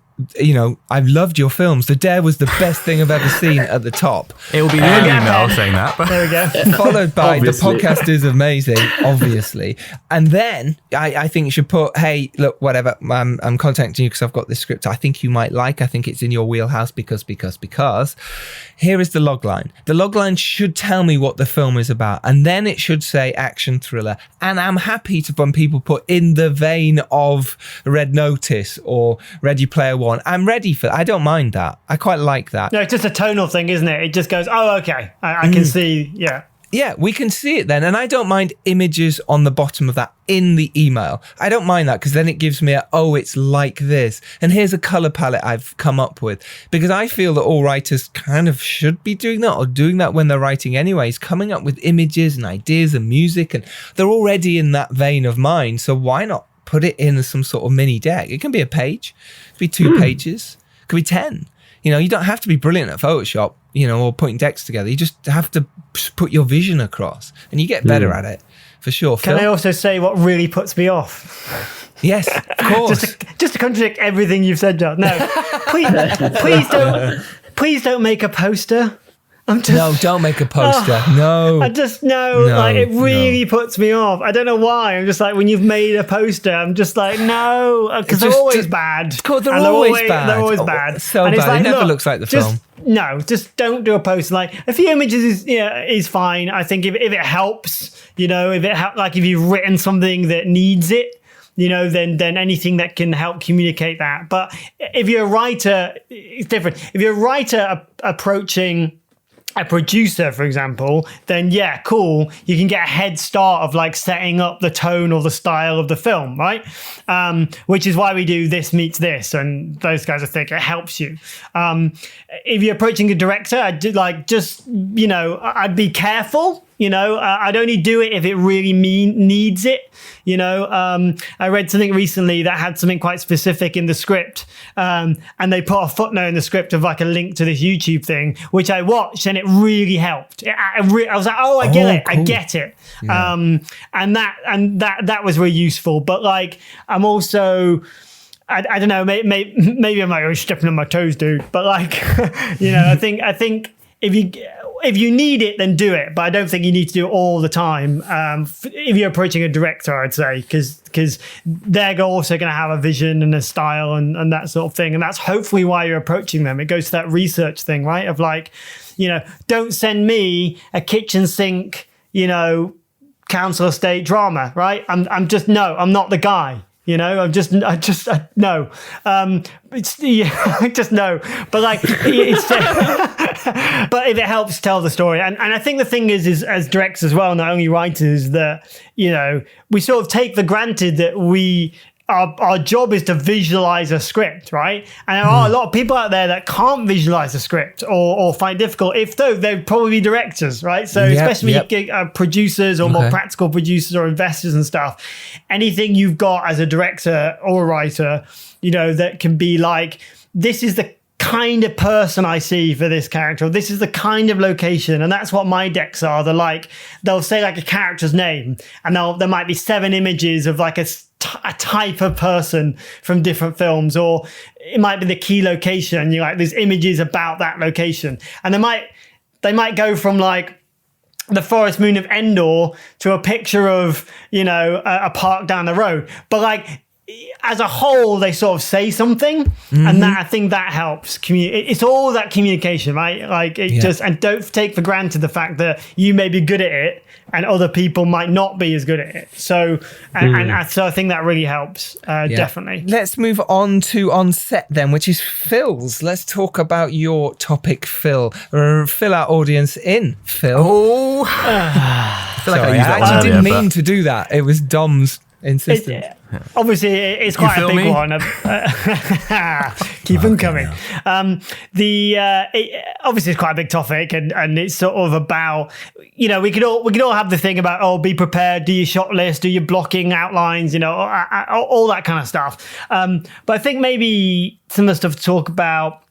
I've loved your films. The Dare was the best thing I've ever seen at the top. It will be the only email saying that. But There we go. Followed by Obviously. the podcast is amazing, obviously. And then I think you should put, hey, look, whatever, I'm contacting you because I've got this script I think you might like. I think it's in your wheelhouse because. Here is the logline. The logline should tell me what the film is about. And then it should say action thriller. And I'm happy when people put in the vein of Red Notice or Ready Player One. I'm ready for that. I don't mind that. I quite like that. No, it's just a tonal thing, isn't it? It just goes, oh, okay. I can see, yeah. Yeah, we can see it then. And I don't mind images on the bottom of that in the email. I don't mind that because then it gives me it's like this. And here's a color palette I've come up with. Because I feel that all writers kind of should be doing that or doing that when they're writing anyways, coming up with images and ideas and music. And they're already in that vein of mind. So why not put it in as some sort of mini deck? It can be a page. It could be 2 pages. It could be 10. You don't have to be brilliant at Photoshop, or putting decks together. You just have to put your vision across and you get better at it for sure. Can I also say what really puts me off? Yes, of course. just to contradict everything you've said, John. No, please don't make a poster. No, don't make a poster. No. I just know, it really puts me off. I don't know why. I'm just like, when you've made a poster, I'm just like, no, because they're always bad. They're always bad. They're always bad. So and bad. it's like, It never look, looks like the film. No, just don't do a poster. Like, a few images is fine. I think if it helps, if you've written something that needs it, then anything that can help communicate that. But if you're a writer, it's different. If you're a writer approaching a producer, for example, then yeah, cool. You can get a head start of like setting up the tone or the style of the film, right? Which is why we do this meets this, and those guys, I think it helps you. If you're approaching a director, I'd be careful. I'd only do it if it really needs it. I read something recently that had something quite specific in the script, and they put a footnote in the script of like a link to this YouTube thing, which I watched, and it really helped. I was like, oh, I get it. Cool. I get it. Yeah. And that was really useful. But like, I'm also, I don't know, maybe I'm like stepping on my toes, dude. But like, I think if you need it, then do it. But I don't think you need to do it all the time. If you're approaching a director, I'd say, because they're also going to have a vision and a style and that sort of thing. And that's hopefully why you're approaching them. It goes to that research thing, right? Of like, don't send me a kitchen sink, council estate drama, right? I'm not the guy. No. I just no. But like, it's but if it helps tell the story, and I think the thing is as directors as well, not only writers, that we sort of take for granted that our job is to visualize a script, right? And there are a lot of people out there that can't visualize a script or find it difficult. If though, they'd probably be directors, right? So especially when you get producers or more practical producers or investors and stuff, anything you've got as a director or a writer, that can be like, this is the kind of person I see for this character, or this is the kind of location. And that's what my decks are. They'll say like a character's name, and there might be 7 images of like a type of person from different films, or it might be the key location. There's images about that location, and they might go from like the forest moon of Endor to a picture of a park down the road. But like, as a whole, they sort of say something, and that I think that helps. It's all that communication, right? Like and don't take for granted the fact that you may be good at it, and other people might not be as good at it. So, so I think that really helps, definitely. Let's move on to on set then, which is Phil's. Let's talk about your topic, Phil. Fill our audience in, Phil. Oh, I feel like Sorry, I used I that actually earlier, didn't mean but- to do that. It was Dom's insistence. Obviously, it's quite a feel big me? one. Keep them coming. Obviously, it's quite a big topic, and it's sort of about, we could all have the thing about, be prepared, do your shot list, do your blocking outlines, all that kind of stuff. But I think maybe some of the stuff to talk about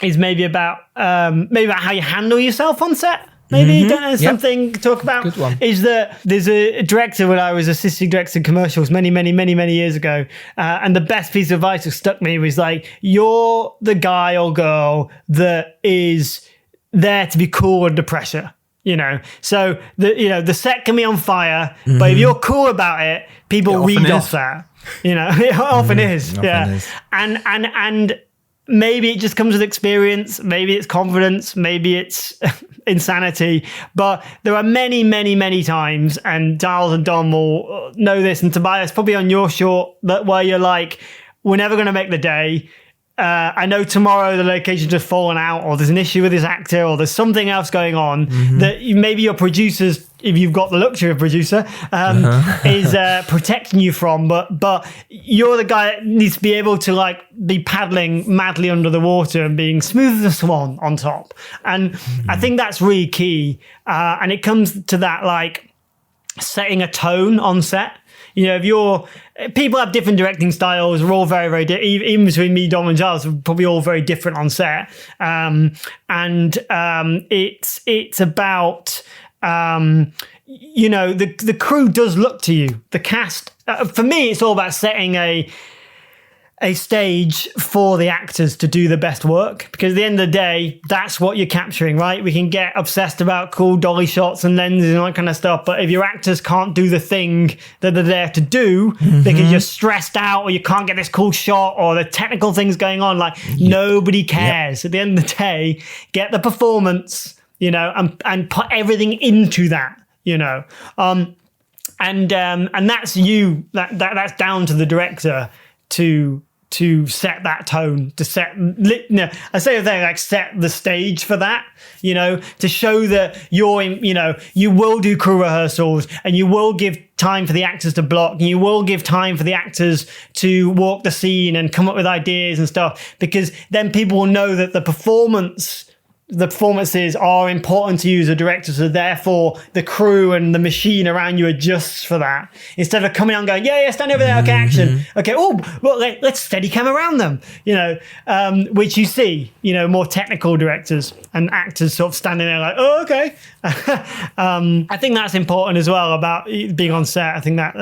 is maybe about how you handle yourself on set. Maybe something to talk about. Good one. Is that there's a director when I was assistant director in commercials many years ago, and the best piece of advice that stuck me was like, you're the guy or girl that is there to be cool under pressure. So the set can be on fire, but if you're cool about it, people read off that. It often is. Often is. And maybe it just comes with experience. Maybe it's confidence. Maybe it's insanity. But there are many times, and Giles and Dom will know this, and Tobias, probably on your short, that where you're like, we're never going to make the day. I know tomorrow the location's just fallen out, or there's an issue with this actor, or there's something else going on that maybe your producers, if you've got the luxury of producer, is protecting you from. But you're the guy that needs to be able to like be paddling madly under the water and being smooth as a swan on top. And I think that's really key. And it comes to that like setting a tone on set. If people have different directing styles, we're all very even between me, Dom, and Giles, we're probably all very different on set. It's about the crew does look to you. The cast, for me, it's all about setting a stage for the actors to do the best work, because at the end of the day, that's what you're capturing, right? We can get obsessed about cool dolly shots and lenses and all that kind of stuff, but if your actors can't do the thing that they're there to do because you're stressed out, or you can't get this cool shot, or the technical things going on, like nobody cares. At the end of the day, get the performance, and put everything into that, and that's you. That's down to the director to set that tone, to set, I say a thing like set the stage for that, to show that you're in, you will do crew rehearsals, and you will give time for the actors to block, and you will give time for the actors to walk the scene and come up with ideas and stuff, because then people will know that the performances are important to you as a director, so therefore the crew and the machine around you adjusts for that, instead of coming on going, stand over there, okay, action, okay, let's steady cam around them, which you see, more technical directors and actors sort of standing there like, okay. I think that's important as well about being on set. I think that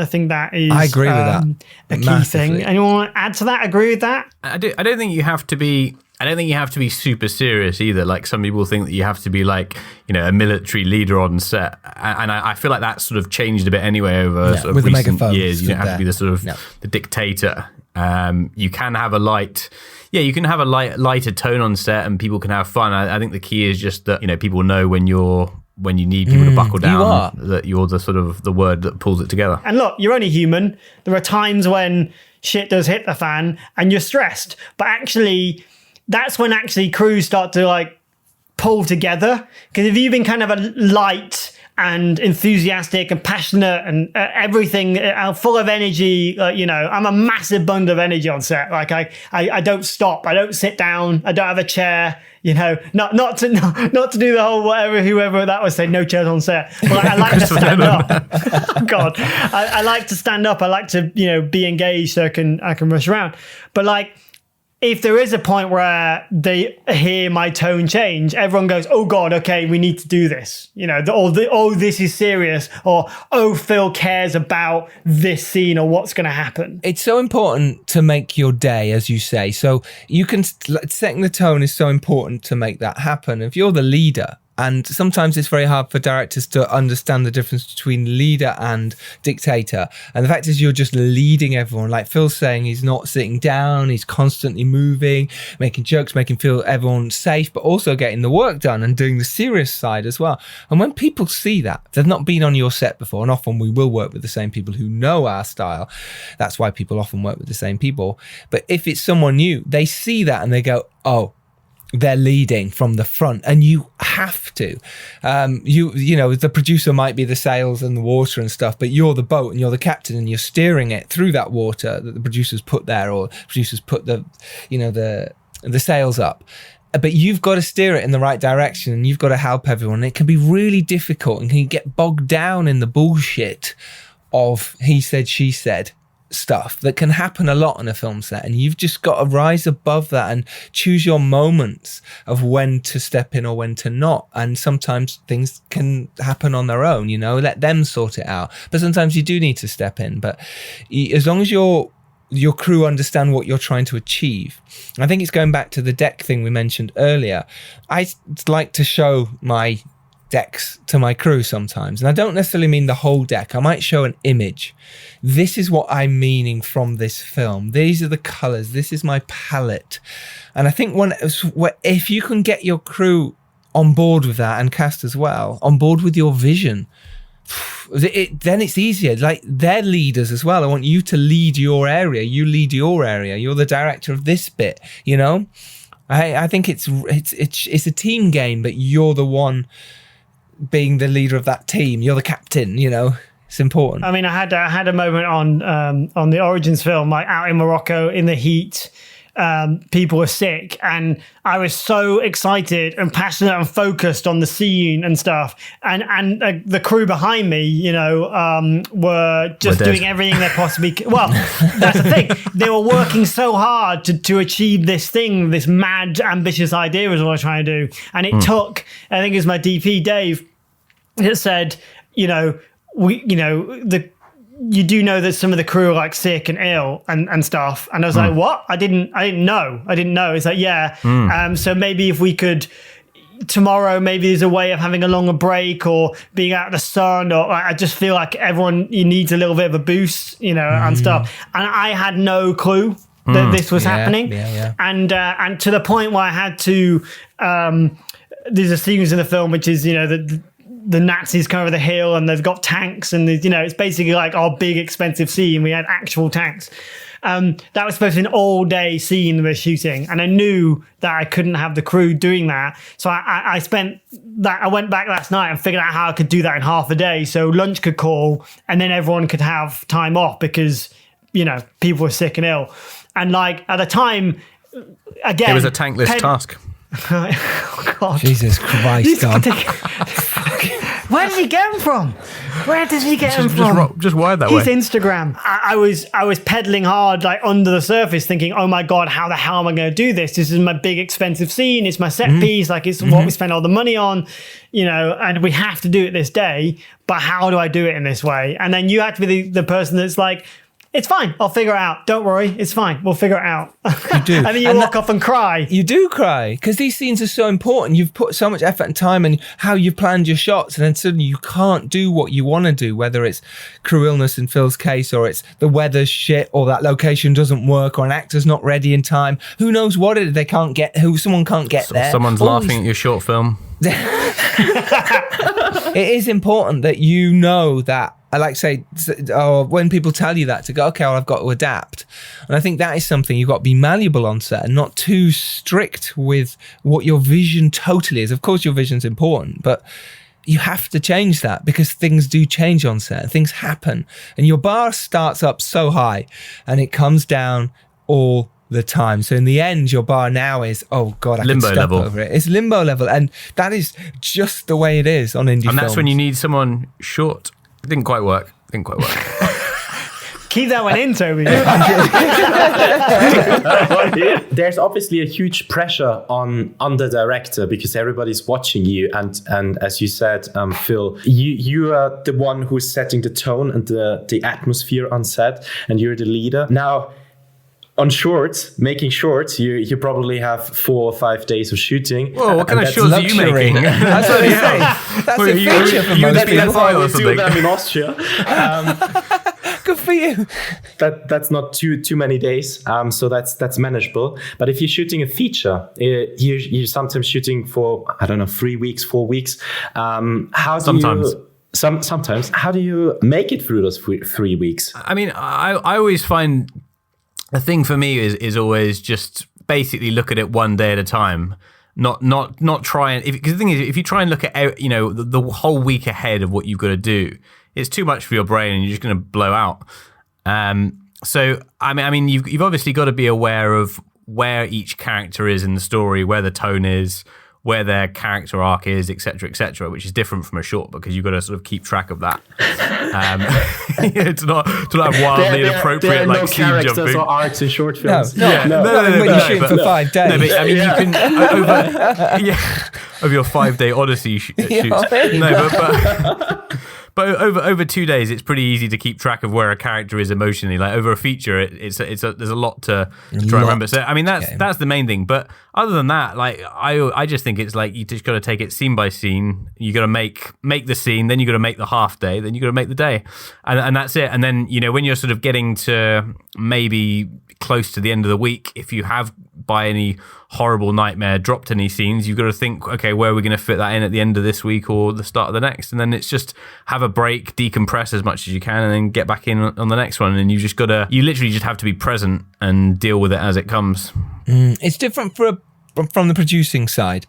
is, I agree with that a key massively. thing. Anyone want to add to that? Agree with that? I don't think you have to be. I don't think you have to be super serious either. Like some people think that you have to be like, a military leader on set. And I feel like that sort of changed a bit anyway over sort of with the recent megaphone years. You don't have stood to be the sort of the dictator. You can have a lighter tone on set, and people can have fun. I think the key is just that, people know when you need people to buckle down, that you're the sort of the word that pulls it together. And look, you're only human. There are times when shit does hit the fan and you're stressed, but actually that's when crews start to like pull together. Because if you've been kind of a light and enthusiastic and passionate and everything, full of energy, I'm a massive bundle of energy on set. Like I don't stop, I don't sit down, I don't have a chair. Not to do the whole whoever that was saying no chairs on set. But I like to stand up. God, I like to stand up. I like to be engaged so I can rush around. But like, if there is a point where they hear my tone change, everyone goes, oh God, okay, we need to do this. This is serious, or, oh, Phil cares about this scene or what's going to happen. It's so important to make your day, as you say. So you can, setting the tone is so important to make that happen. If you're the leader, And sometimes it's very hard for directors to understand the difference between leader and dictator. And the fact is you're just leading everyone. Like Phil's saying, he's not sitting down, he's constantly moving, making jokes, making feel everyone safe, but also getting the work done and doing the serious side as well. And when people see that, they've not been on your set before, and often we will work with the same people who know our style. That's why people often work with the same people. But if it's someone new, they see that and they go, oh, they're leading from the front, and you have to. You know, the producer might be the sails and the water and stuff, but you're the boat and you're the captain, and you're steering it through that water that the producers put there, or producers put the sails up. But you've got to steer it in the right direction, and you've got to help everyone. It can be really difficult and can get bogged down in the bullshit of he said, she said stuff that can happen a lot on a film set, and you've just got to rise above that and choose your moments of when to step in or when to not. And sometimes things can happen on their own, you know, let them sort it out, but sometimes you do need to step in. But as long as your crew understand what you're trying to achieve. I think it's going back to the deck thing we mentioned earlier. I like to show my decks to my crew sometimes, and I don't necessarily mean the whole deck. I might show an image. This is what I'm meaning from this film. These are the colors. This is my palette. And I think if you can get your crew on board with that, and cast as well, on board with your vision, then it's easier. Like, they're leaders as well. I want you to lead your area. You lead your area. You're the director of this bit, you know? I think it's a team game, but you're the one being the leader of that team. You're the captain, you know. It's important. I mean, I had a moment on the Origins film, like out in Morocco in the heat. People were sick, and I was so excited and passionate and focused on the scene and stuff. And the crew behind me, you know, were just doing everything they possibly could. Well, that's the thing. They were working so hard to achieve this thing, this mad, ambitious idea was what I was trying to do. And it took, I think it was my DP, Dave, that said, you do know that some of the crew are like sick and ill and stuff. And I was like, what? I didn't know. It's like, yeah. So maybe if we could tomorrow, maybe there's a way of having a longer break or being out in the sun, or I just feel like everyone needs a little bit of a boost, you know, and stuff. And I had no clue that this was happening. Yeah. And to the point where I had to, there's a sequence in the film, which is, you know, the Nazis come over the hill and they've got tanks, and you know, it's basically like our big expensive scene. We had actual tanks. That was supposed to be an all-day scene we were shooting, and I knew that I couldn't have the crew doing that. So I spent that. I went back last night and figured out how I could do that in half a day, so lunch could call and then everyone could have time off because, you know, people were sick and ill. And like at the time, again, it was a tankless task. Oh God! Jesus Christ, God. Where did he get him from? Where does he get him from? Just wired that way. His Instagram. I was pedaling hard, like under the surface, thinking, "Oh my God, how the hell am I going to do this? This is my big expensive scene. It's my set piece. Like it's what we spent all the money on, you know. And we have to do it this day. But how do I do it in this way?" And then you have to be the person that's like, "It's fine. I'll figure it out. Don't worry. It's fine. We'll figure it out." You do. And then you walk off and cry. You do cry, because these scenes are so important. You've put so much effort and time in how you've planned your shots, and then suddenly you can't do what you want to do, whether it's crew illness in Phil's case, or it's the weather's shit, or that location doesn't work, or an actor's not ready in time. Who knows what it is? They can't get, someone can't get there. Someone's laughing at your short film. It is important that you know that. I like to say, when people tell you that, to go, okay, well, I've got to adapt. And I think that is something you've got to be malleable on set and not too strict with what your vision totally is. Of course, your vision's important, but you have to change that because things do change on set. Things happen. And your bar starts up so high and it comes down all the time. So in the end, your bar now is, oh God, I can step level. Over it. It's limbo level. And that is just the way it is on indie films. And that's when you need someone short. It didn't quite work. Keep that one in, Toby. There's obviously a huge pressure on the director because everybody's watching you, and as you said, Phil, you are the one who's setting the tone and the atmosphere on set, and you're the leader. Now, on shorts, making shorts, you probably have 4 or 5 days of shooting. Whoa, what kind of that's shorts are you luxury. making? That's what I say. That's a feature for most That's people. why or we do something. them in Austria. Good for you. That's not too many days, so that's manageable. But if you're shooting a feature, you're sometimes shooting for, I don't know, 3 weeks, 4 weeks. How do you? Sometimes. How do you make it through those 3 weeks? I mean, I always find the thing for me is always just basically look at it one day at a time. Not try and, because the thing is, if you try and look at the whole week ahead of what you've got to do, it's too much for your brain and you're just going to blow out. So I mean, you've obviously got to be aware of where each character is in the story, where the tone is, where their character arc is, etc., which is different from a short because you've got to sort of keep track of that. To not have wildly inappropriate there are like scene characters jumping. or arcs in short films. No. When you're shooting for 5 days. No, but I mean, you can over your 5-day Odyssey shoots. But over 2 days, it's pretty easy to keep track of where a character is emotionally. Like over a feature, there's a lot to try and remember. So I mean, that's the main thing. But other than that, like I just think it's like you just got to take it scene by scene. You got to make the scene, then you got to make the half day, then you got to make the day, and that's it. And then when you're sort of getting to maybe close to the end of the week, if you have by any horrible nightmare dropped any scenes, you've got to think, okay, where are we going to fit that in at the end of this week or the start of the next? And then it's just have a break, decompress as much as you can, and then get back in on the next one. And you literally just have to be present and deal with it as it comes. It's different from the producing side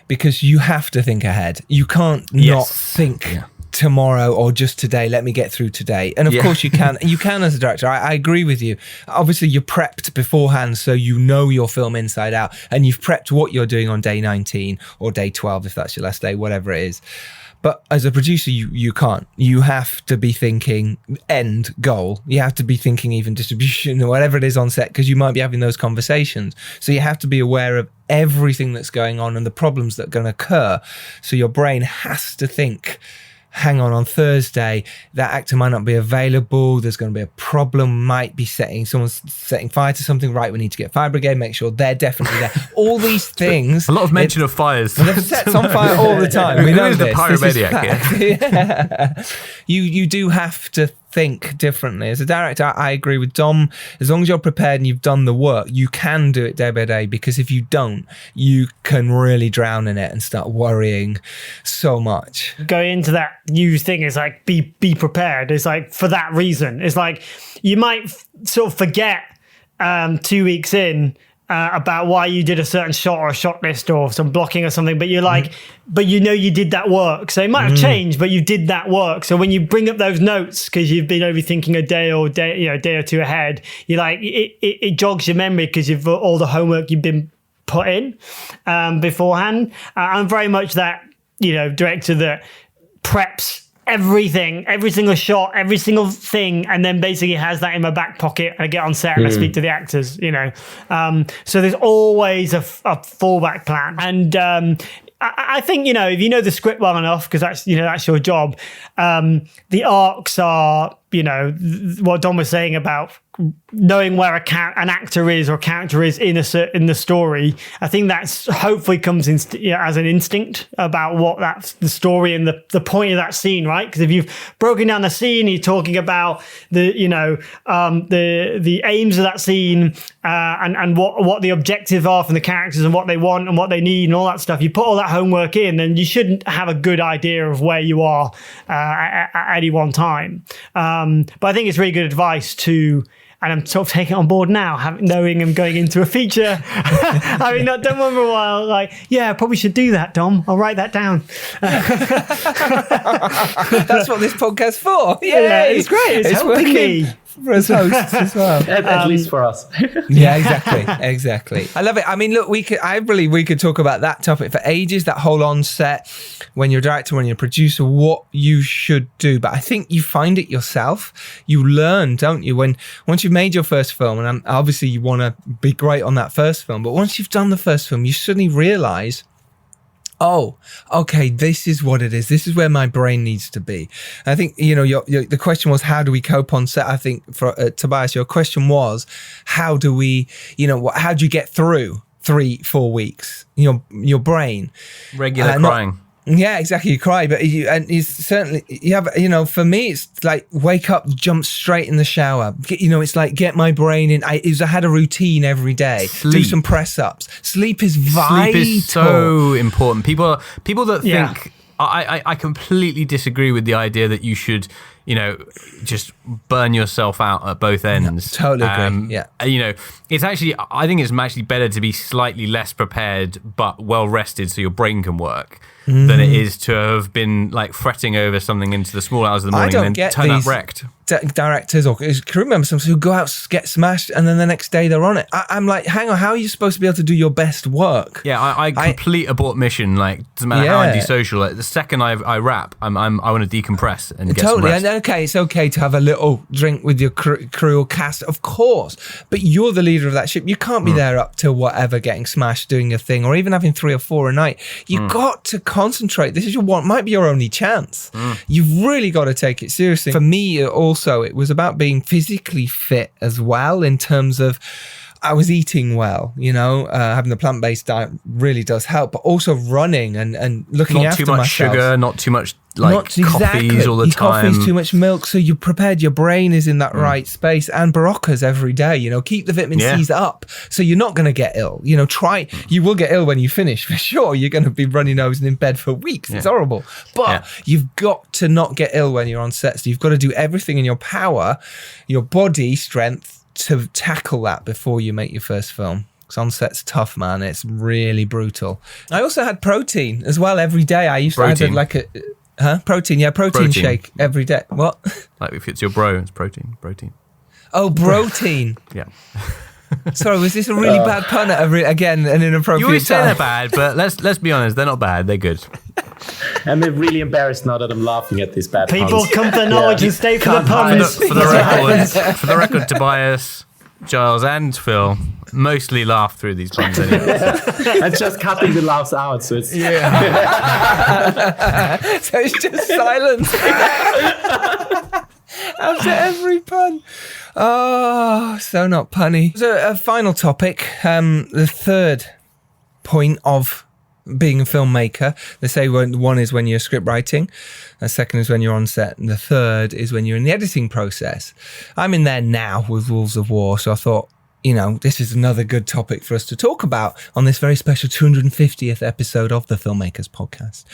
because you have to think ahead. You can't not think tomorrow or just today, let me get through today. And of course you can as a director. I agree with you. Obviously you're prepped beforehand, so you know your film inside out, and you've prepped what you're doing on day 19 or day 12 if that's your last day, whatever it is. But as a producer, you can't. You have to be thinking end goal. You have to be thinking even distribution or whatever it is on set, because you might be having those conversations. So you have to be aware of everything that's going on and the problems that are going to occur. So your brain has to think, hang on Thursday, that actor might not be available, there's going to be a problem, someone's setting fire to something, right, we need to get fire brigade, make sure they're definitely there. All these things. A lot of mention of fires. The set's on fire all the time. We know Who's the this. pyromaniac This is fact. You do have to think differently. As a director, I agree with Dom. As long as you're prepared and you've done the work, you can do it day by day, because if you don't, you can really drown in it and start worrying so much. Going into that new thing is like be prepared. It's like for that reason. It's like you might sort of forget 2 weeks in about why you did a certain shot or a shot list or some blocking or something, but you're like, but you did that work. So it might have changed, but you did that work. So when you bring up those notes, because you've been overthinking a day or two ahead, you're like, it jogs your memory because you've all the homework you've been put in beforehand. I'm very much that, director that preps everything, every single shot, every single thing, and then basically has that in my back pocket. I get on set and I speak to the actors, so there's always a fallback plan. And I think, if you know the script well enough, because that's your job, the arcs are, what Don was saying about knowing where an actor is or character is in the story. I think that's hopefully comes in as an instinct about what that's the story and the point of that scene, right? Because if you've broken down the scene, you're talking about the aims of that scene and what the objectives are from the characters and what they want and what they need and all that stuff. You put all that homework in, then you shouldn't have a good idea of where you are at any one time. But I think it's really good advice to. And I'm sort of taking it on board now, knowing I'm going into a feature. Having not done one for a while, like, I probably should do that, Dom. I'll write that down. That's what this podcast's for. Yeah, it's great. It's helping me. For us hosts as well. At least for us. Yeah, exactly. I love it. I mean, look, I believe we could talk about that topic for ages, that whole on-set, when you're a director, when you're a producer, what you should do. But I think you find it yourself. You learn, don't you? Once you've made your first film, and obviously you want to be great on that first film, but once you've done the first film, you suddenly realise, Oh, okay. This is what it is. This is where my brain needs to be. I think, the question was, how do we cope on set? I think for Tobias, your question was, how do we, how do you get through 3-4 weeks? Your brain. Regular crying. Yeah, exactly. You cry, but for me, it's like wake up, jump straight in the shower. It's like get my brain in. I had a routine every day. Sleep. Do some press ups. Sleep is vital. Sleep is so important. People that think I completely disagree with the idea that you should, just burn yourself out at both ends. No, totally agree. It's actually, I think it's actually better to be slightly less prepared but well rested so your brain can work than it is to have been like fretting over something into the small hours of the morning and then turn up wrecked. Directors or crew members sometimes who go out, get smashed, and then the next day they're on it. I'm like, hang on, how are you supposed to be able to do your best work? Yeah, I complete abort mission. Like, doesn't matter how antisocial. Like, the second I wrap, I want to decompress and get some rest. And okay, it's okay to have a little drink with your crew or cast, of course, but you're the leader of that ship. You can't be there up till whatever, getting smashed, doing your thing, or even having 3 or 4 a night. You've got to concentrate. This is might be your only chance. You've really got to take it seriously. For me, also, it was about being physically fit as well, in terms of I was eating well, having the plant-based diet really does help, but also running and looking after myself. Not too much sugar, not too much coffees all the time. Coffees, too much milk, so you're prepared, your brain is in that right space, and Baroccas every day, keep the vitamin C's up, so you're not going to get ill. You will get ill when you finish, for sure. You're going to be runny nosed and in bed for weeks. It's horrible. But you've got to not get ill when you're on set, so you've got to do everything in your power, your body strength, to tackle that before you make your first film. Because on set's tough, man. It's really brutal. I also had protein as well every day. I used to have like a protein. Yeah, protein shake every day. What? Like if it's your bro, it's protein. Oh, protein. Yeah. Sorry, was this a really bad pun again? An inappropriate. You always say time? they're bad, but let's be honest, they're not bad. They're good. I'm really embarrassed now that I'm laughing at these bad People puns. come for knowledge and stay for the puns. For the record, Tobias, Giles, and Phil mostly laugh through these puns anyway. I'm just cutting the laughs out, so it's So it's just silence after every pun. Oh, so not punny. So a final topic, the third point of being a filmmaker. They say one is when you're script writing, the second is when you're on set, and the third is when you're in the editing process. I'm in there now with Wolves of War, so I thought, this is another good topic for us to talk about on this very special 250th episode of the Filmmakers podcast.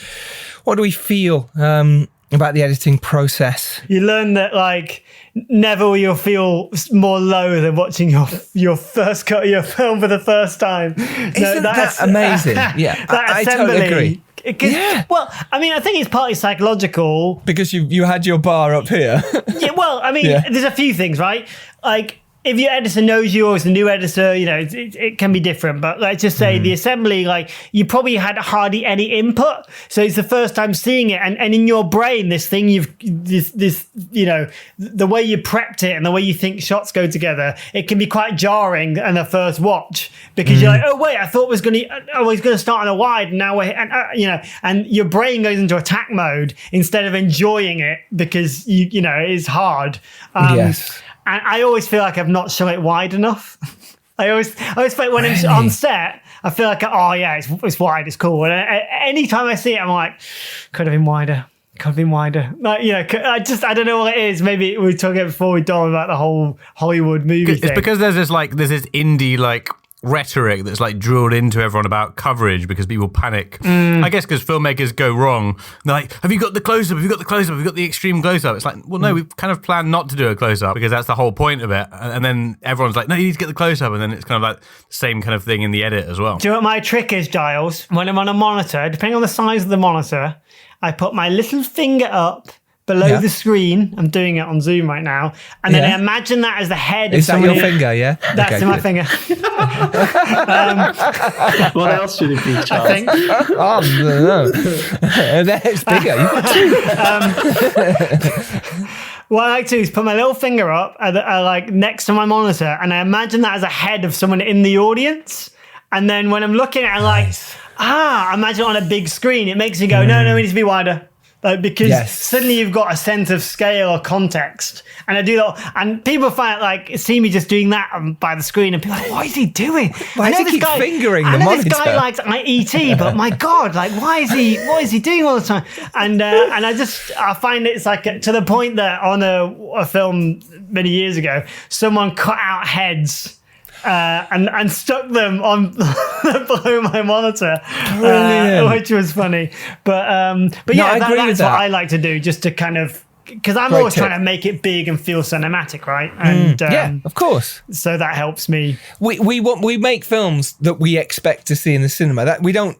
What do we feel about the editing process? You learn that, never will you feel more low than watching your first cut of your film for the first time. Isn't that amazing? Yeah, I totally agree. Well, I think it's partly psychological. Because you had your bar up here. There's a few things, right? If your editor knows you, or it's a new editor, it can be different. But let's just say the assembly, you probably had hardly any input. So it's the first time seeing it. And in your brain, this thing the way you prepped it and the way you think shots go together, it can be quite jarring in the first watch, because you're like, oh, wait, I thought it was going to start on a wide. And now and your brain goes into attack mode instead of enjoying it, because, it's hard. Yes. And I always feel like I've not shown it wide enough. I always feel like when it's on set, I feel like, it's wide, it's cool. And anytime I see it, I'm like, could have been wider. I don't know what it is. Maybe we were talking before with Dom about the whole Hollywood movie thing. It's because there's this indie rhetoric that's drilled into everyone about coverage, because people panic. I guess because filmmakers go wrong. They're like, have you got the close-up? Have you got the close-up? Have you got the extreme close-up? It's like, well, no, we've kind of planned not to do a close-up, because that's the whole point of it. And then everyone's like, no, you need to get the close-up. And then it's kind of the same kind of thing in the edit as well. Do you know what my trick is, Giles? When I'm on a monitor, depending on the size of the monitor, I put my little finger up below the screen. I'm doing it on Zoom right now. And then I imagine that as the head of someone. Is that your finger, yeah? That's my finger. What else should it be, Charles? I think. Oh, no. It's bigger. What I like to do is put my little finger up next to my monitor, and I imagine that as a head of someone in the audience. And then when I'm looking at it, I imagine on a big screen, it makes you go, no, it needs to be wider. Because suddenly you've got a sense of scale or context. And I do that. And people see me just doing that by the screen and people are like, what is he doing? Why does he keep fingering the monitor? This guy likes E.T., but my God, what is he doing all the time? And I find it's to the point that on a film many years ago, someone cut out heads and stuck them on below my monitor, which was funny. But yeah, that's what I like to do, just to kind of, because I'm always trying to make it big and feel cinematic, right? And yeah, of course. So that helps me. We make films that we expect to see in the cinema. That we don't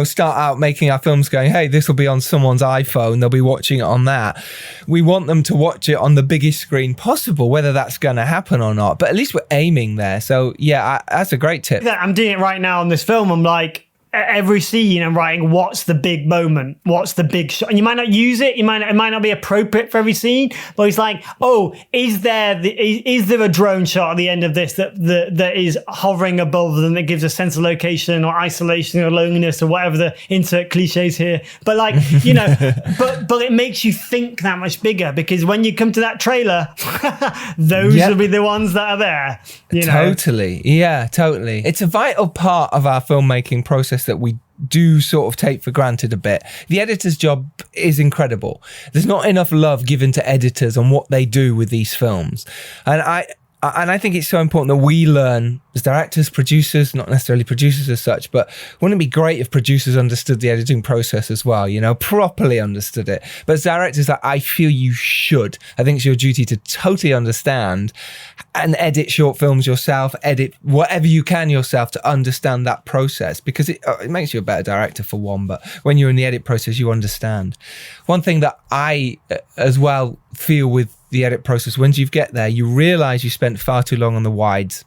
start out making our films going, hey, this will be on someone's iPhone, they'll be watching it on that. We want them to watch it on the biggest screen possible, whether that's going to happen or not. But at least we're aiming there. So yeah, that's a great tip. I'm doing it right now on this film. I'm like, every scene I'm writing, what's the big moment, what's the big shot, and you might not use it, it might not be appropriate for every scene, but it's like, is there a drone shot at the end of this that is hovering above them, that gives a sense of location or isolation or loneliness or whatever the insert cliches here, but but it makes you think that much bigger, because when you come to that trailer, those will be the ones that are there. Totally. It's a vital part of our filmmaking process that we do sort of take for granted a bit. The editor's job is incredible. There's not enough love given to editors on what they do with these films. And I think it's so important that we learn as directors, producers, not necessarily producers as such, but wouldn't it be great if producers understood the editing process as well, properly understood it. But as directors, I feel you should. I think it's your duty to totally understand and edit short films yourself, edit whatever you can yourself to understand that process, because it makes you a better director for one, but when you're in the edit process, you understand. One thing that I as well feel with the edit process, once you get there, you realize you spent far too long on the wides.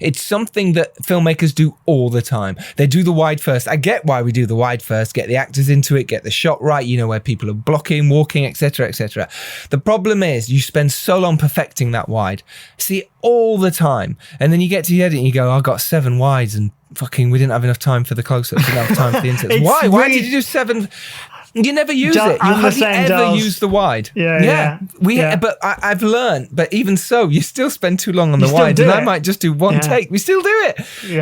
It's something that filmmakers do all the time. They do the wide first. I get why we do the wide first, get the actors into it, get the shot right, where people are blocking, walking, etc., etc. The problem is you spend so long perfecting that wide. See it all the time. And then you get to the edit and you go, I got 7 wides and fucking we didn't have enough time for the close-ups, didn't have time for the inserts. Why? Why did you do 7? You never use it. You hardly ever use the wide. But I've learned. But even so, you still spend too long on the wide, and I might just do one take. We still do it.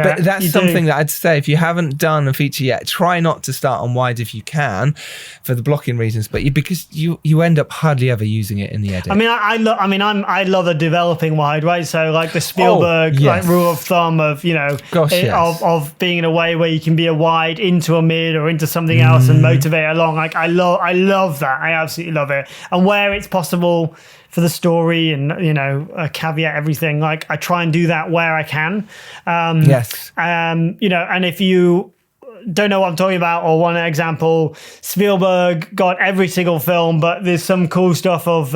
But that's something that I'd say, if you haven't done a feature yet, try not to start on wide if you can, for the blocking reasons. But because you end up hardly ever using it in the edit. I love a developing wide, right? So like the Spielberg rule of thumb of of being in a way where you can be a wide into a mid or into something else and motivate along. Like I love that. I absolutely love it. And where it's possible for the story and caveat everything, like I try and do that where I can. And if you don't know what I'm talking about, or one example, Spielberg got every single film, but there's some cool stuff of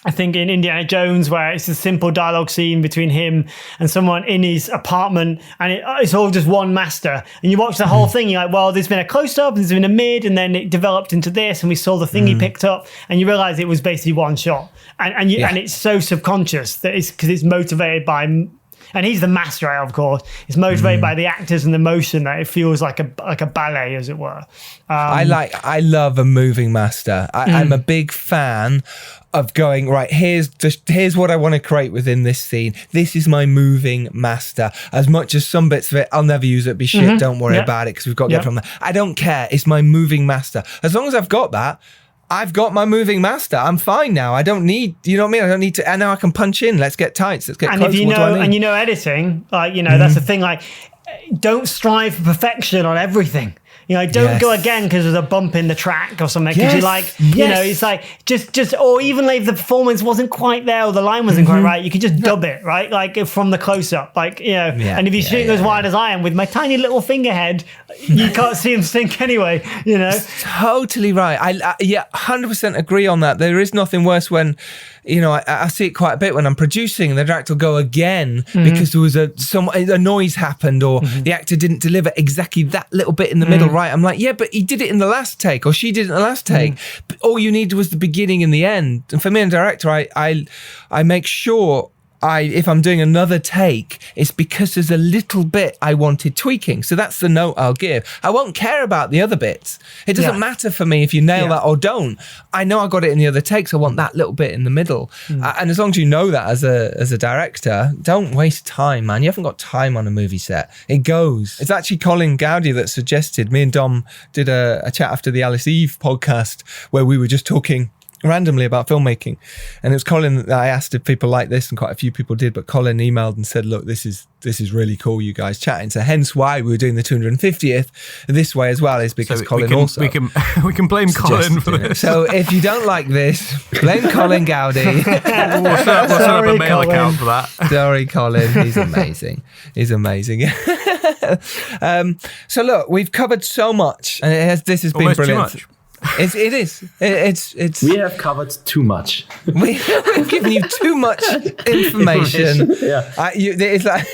I think in Indiana Jones, where it's a simple dialogue scene between him and someone in his apartment, and it's all just one master. And you watch the whole thing, you're like, well, there's been a close-up, there's been a mid, and then it developed into this, and we saw the thing he picked up, and you realize it was basically one shot. And it's so subconscious that it's because it's motivated by, and he's the master, of course. It's motivated by the actors and the motion, that it feels like a ballet, as it were. I love a moving master. I'm a big fan of going, right, here's what I want to create within this scene. This is my moving master. As much as some bits of it, I'll never use it, be shit, don't worry about it, because we've got to get from that. I don't care. It's my moving master. As long as I've got that, I've got my moving master. I'm fine now. I don't need, I don't need to, and now I can punch in. Let's get tights. Let's get close. And if editing, that's the thing, like, don't strive for perfection on everything. Don't go again because there's a bump in the track or something. Because it's like just, or even if the performance wasn't quite there or the line wasn't quite right, you could just dub it, right? Like from the close up, and if you shoot as wide as I am with my tiny little finger head, you can't see him sink anyway. Totally right. I 100% agree on that. There is nothing worse when, I see it quite a bit when I'm producing and the director will go again because there was a noise happened or the actor didn't deliver exactly that little bit in the middle, right? I'm like, yeah, but he did it in the last take or she did it in the last take. But all you needed was the beginning and the end. And for me, as a director, I make sure if I'm doing another take, it's because there's a little bit I wanted tweaking. So that's the note I'll give. I won't care about the other bits. It doesn't matter for me if you nail that or don't. I know I got it in the other take, so I want that little bit in the middle. And as long as you know that as a director, don't waste time, man. You haven't got time on a movie set. It goes. It's actually Colin Gowdy that suggested, me and Dom did a chat after the Alice Eve podcast where we were just talking randomly about filmmaking, and it was Colin that I asked if people like this, and quite a few people did, but Colin emailed and said, look, this is really cool, you guys chatting. So hence why we were doing the 250th this way as well, is because so Colin we can blame Colin for this. So if you don't like this, blame Colin Gowdy. We'll set up a mail account for that. Sorry, Colin. He's amazing. So look, we've covered so much, and this has been almost brilliant. Too much. It is. It's. We have covered too much. We've given you too much information. Yeah. It's like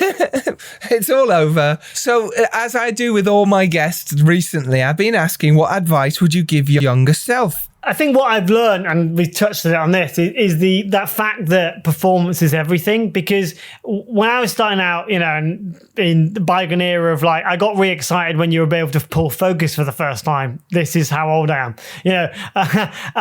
it's all over. So, as I do with all my guests recently, I've been asking, what advice would you give your younger self? I think what I've learned, and we touched on this, is that fact that performance is everything. Because when I was starting out, in the bygone era of I got really excited when you were able to pull focus for the first time. This is how old I am,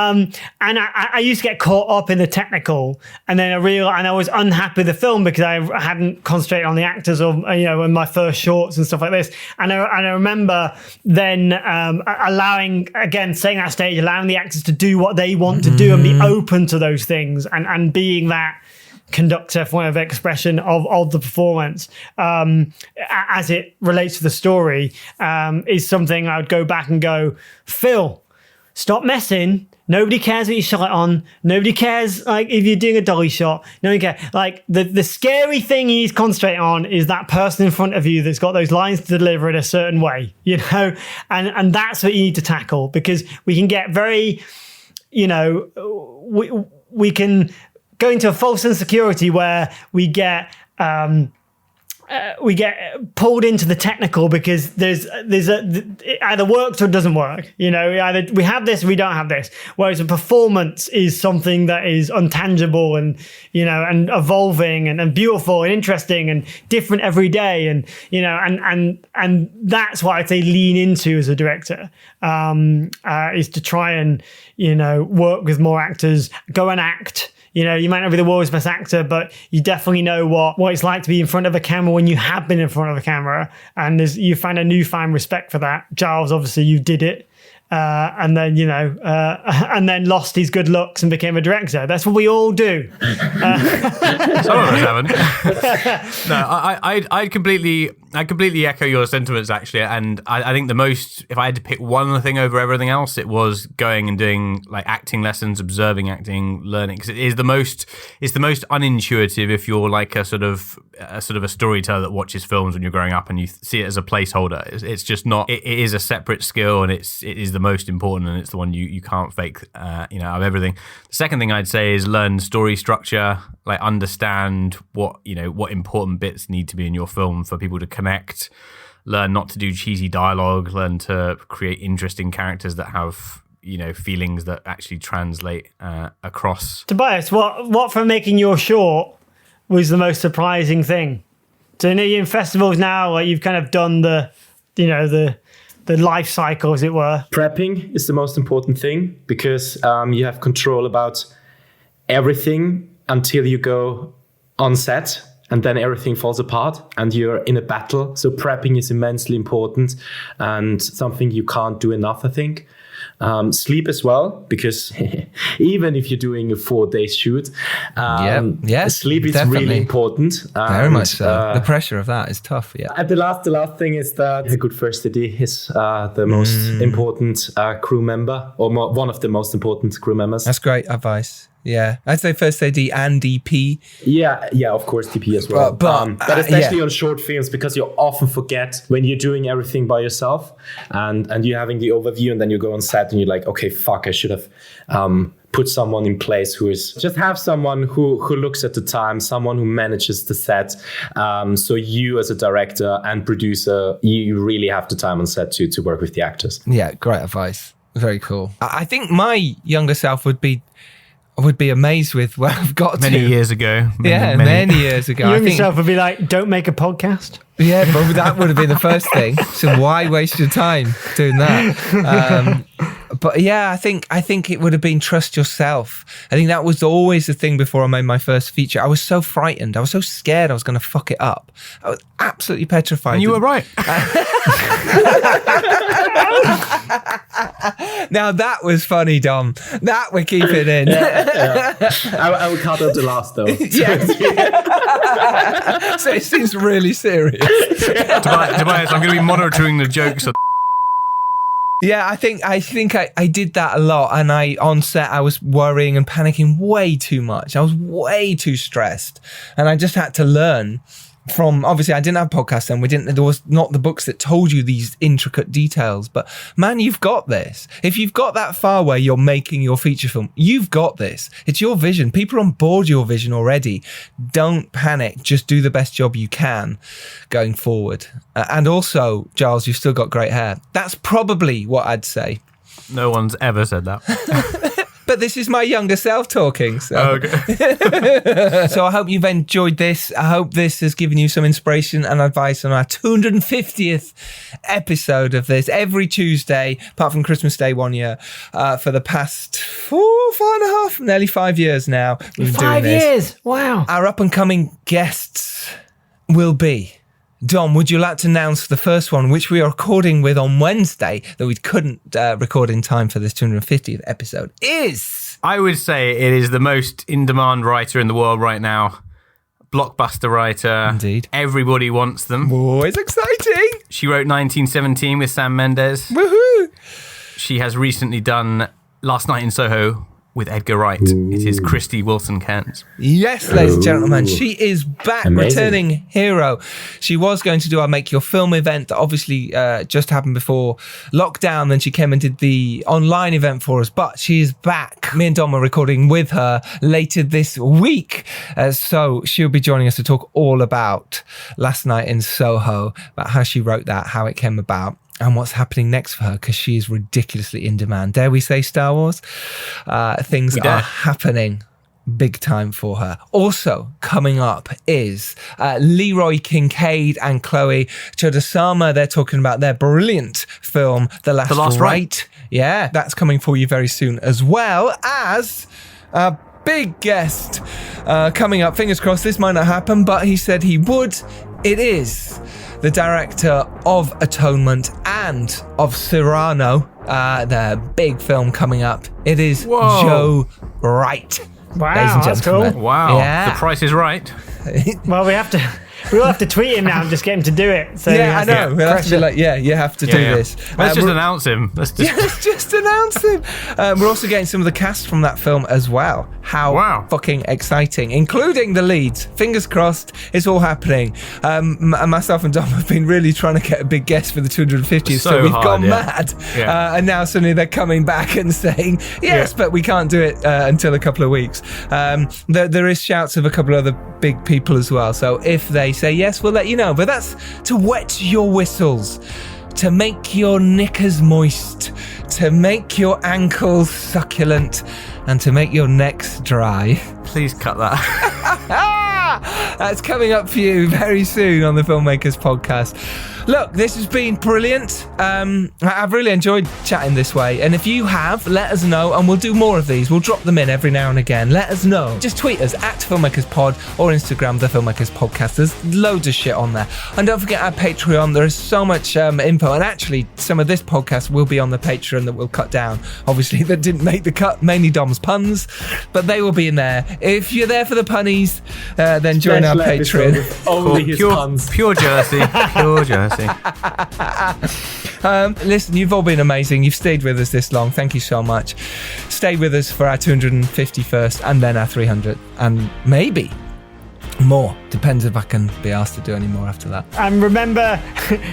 and I used to get caught up in the technical, and then I was unhappy with the film because I hadn't concentrated on the actors or in my first shorts and stuff like this. And I remember then allowing the actors to do what they want to do and be open to those things, and being that conductor, for want of expression, of the performance as it relates to the story, is something I would go back and go, Phil, stop messing. Nobody cares what you shot on. Nobody cares if you're doing a dolly shot. Nobody cares. The scary thing you need to concentrate on is that person in front of you that's got those lines to deliver in a certain way, and that's what you need to tackle, because we can get very, we can go into a false insecurity where we get pulled into the technical because it either works or it doesn't work. Either we have this or we don't have this. Whereas a performance is something that is untangible and and evolving and beautiful and interesting and different every day, and and that's what I'd say lean into as a director, is to try and work with more actors, go and act. You might not be the world's best actor, but you definitely know what it's like to be in front of a camera when you have been in front of a camera. And you find a newfound respect for that. Giles, obviously, you did it. And then, and then lost his good looks and became a director. That's what we all do. Some of us haven't. No, I completely echo your sentiments, actually. And I think if I had to pick one thing over everything else, it was going and doing acting lessons, observing acting, learning, because it's the most unintuitive if you're a sort of a storyteller that watches films when you're growing up and you see it as a placeholder. It's just not. It is a separate skill, and it is the most important, and it's the one you can't fake. Out of everything. The second thing I'd say is learn story structure. Understand what important bits need to be in your film for people to connect. Learn not to do cheesy dialogue. Learn to create interesting characters that have feelings that actually translate across. Tobias, what from making your short was the most surprising thing? So you're in festivals now, you've kind of done the life cycle, as it were. Prepping is the most important thing, because you have control about everything until you go on set, and then everything falls apart and you're in a battle. So prepping is immensely important and something you can't do enough, I think. Sleep as well, because even if you're doing a 4-day shoot, sleep is definitely really important. Very much so. The pressure of that is tough. Yeah. And the last thing is that a good first AD is the most important crew member, or one of the most important crew members. That's great advice. Yeah, I'd say first AD and DP. Yeah, of course, DP as well. But especially on short films, because you often forget when you're doing everything by yourself, and you're having the overview, and then you go on set and you're like, okay, fuck, I should have put someone in place who is just have someone who looks at the time, someone who manages the set. So you as a director and producer, you really have the time on set to work with the actors. Yeah, great advice. Very cool. I think my younger self would be would be amazed with where I've got Many to. years ago. Many years ago. You I and think, yourself would be like, don't make a podcast. yeah, but that would have been the first thing. So why waste your time doing that? But yeah, I think it would have been trust yourself. I think that was always the thing before I made my first feature. I was so frightened. I was so scared I was going to fuck it up. I was absolutely petrified. And you were right. Now that was funny, Dom. That we're keeping in. I will cut out the last though. Yes. So it seems really serious. Tobias, I'm going to be monitoring the jokes. Yeah, I think I did that a lot, and on set I was worrying and panicking way too much. I was way too stressed, and I just had to learn from. Obviously, I didn't have podcasts then. There was not the books that told you these intricate details. But man, you've got this. If you've got that far where you're making your feature film, you've got this. It's your vision. People are on board your vision already. Don't panic. Just do the best job you can going forward. And also, Giles, you've still got great hair. That's probably what I'd say. No one's ever said that. But this is my younger self talking. So. Okay. So I hope you've enjoyed this. I hope this has given you some inspiration and advice on our 250th episode of this every Tuesday, apart from Christmas Day 1 year, for the past 4.5, nearly 5 years now. We've been doing this. 5 years. Wow. Our up and coming guests will be. Dom, would you like to announce the first one, which we are recording with on Wednesday, that we couldn't record in time for this 250th episode, is... I would say it is the most in-demand writer in the world right now. Blockbuster writer. Indeed. Everybody wants them. Always exciting. She wrote 1917 with Sam Mendes. Woohoo. She has recently done Last Night in Soho with Edgar Wright. It is Christy Wilson Cairns. Yes, ladies and gentlemen, she is back, Amazing. returning hero. She was going to do our Make Your Film event that obviously just happened before lockdown. Then she came and did the online event for us, but she is back. Me and Dom are recording with her later this week. So she'll be joining us to talk all about Last Night in Soho, about how she wrote that, how it came about, and what's happening next for her, because she is ridiculously in demand. Dare we say Star Wars? Things are happening big time for her. Also coming up is Leroy Kincaid and Chloe Chodosama. They're talking about their brilliant film, The Last Right. Yeah, that's coming for you very soon, as well as a big guest coming up. Fingers crossed this might not happen, but he said he would. It is the director of Atonement and of Cyrano, the big film coming up. It is Joe Wright. Wow, ladies and that's gentlemen. cool. Wow. Yeah. The Price is Right. Well, we'll have to tweet him now and just get him to do it. So Yeah, I know. We'll have to be pressure. like, you have to do this. Let's just we're- announce him. Let's just... Let's just announce him. We're also getting some of the cast from that film as well. How fucking exciting, including the leads. Fingers crossed, it's all happening. Myself and Dom have been really trying to get a big guest for the 250th, so we've gone mad. Yeah. And now suddenly they're coming back and saying, yes, but we can't do it until a couple of weeks. There is shouts of a couple of other big people as well. So if they say yes, we'll let you know. But that's to wet your whistles, to make your knickers moist, to make your ankles succulent, and to make your necks dry. Please cut that. That's coming up for you very soon on the Filmmakers podcast. Look, this has been brilliant. I've really enjoyed chatting this way. And if you have, let us know and we'll do more of these. We'll drop them in every now and again. Let us know. Just tweet us at FilmmakersPod or Instagram, The Filmmakers Podcast. There's loads of shit on there. And don't forget our Patreon. There is so much info. And actually, some of this podcast will be on the Patreon that we'll cut down. Obviously, that didn't make the cut. Mainly Dom's puns. But they will be in there. If you're there for the punnies, then join our Patreon. Only his puns. Pure jealousy. Pure jealousy. Listen, you've all been amazing. You've stayed with us this long. Thank you so much. Stay with us for our 251st and then our 300th and maybe more. Depends if I can be asked to do any more after that. And remember,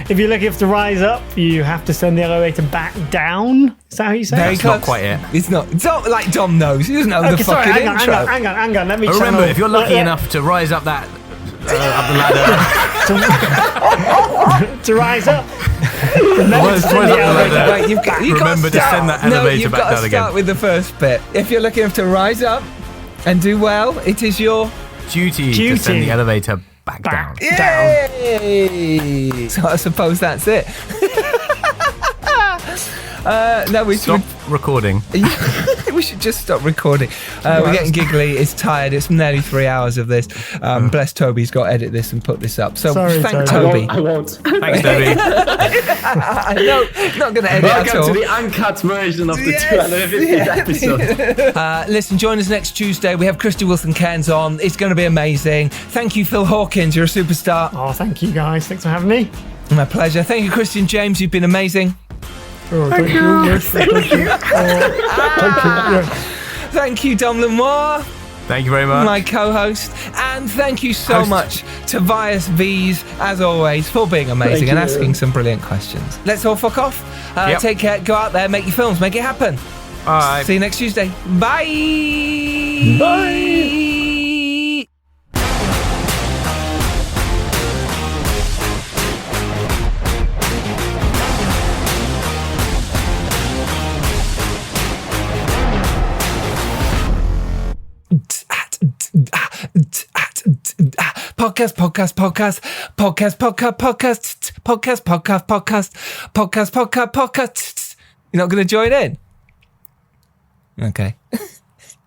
if you're looking to rise up, you have to send the elevator back down. Is that how you say Very it? close. Not quite it. It's not like Dom knows. He doesn't know the Sorry, fucking hang intro. on. Let me Remember, channel- if you're lucky enough to rise up that up the ladder, to rise up. Remember to send the elevator Wait, you've got Remember to to send that elevator you've back got to down start again. with the first bit. If you're looking to rise up, and do well. It is your Duty to send the elevator back down. Yay! So I suppose that's it. No, we Stop recording. We should just stop recording. We're getting giggly. It's tired. It's nearly 3 hours of this. Bless Toby's got to edit this and put this up. So Sorry, thank Toby. Toby. I won't. Thanks, Toby. No, not going to edit at Welcome all. to the uncut version of the 250th episode. Listen, join us next Tuesday. We have Christy Wilson-Cairns on. It's going to be amazing. Thank you, Phil Hawkins. You're a superstar. Oh, thank you guys. Thanks for having me. My pleasure. Thank you, Christian James. You've been amazing. Oh, thank you. Yes, thank you. Oh, thank you. Yeah. Thank you, Dom Lenoir, Thank you very much. my co-host. And thank you so much, Tobias Vees, as always, for being amazing and asking some brilliant questions. Let's all fuck off. Take care. Go out there, make your films, make it happen. All right. See you next Tuesday. Bye. Bye. Podcast. You're not going to join in? Okay.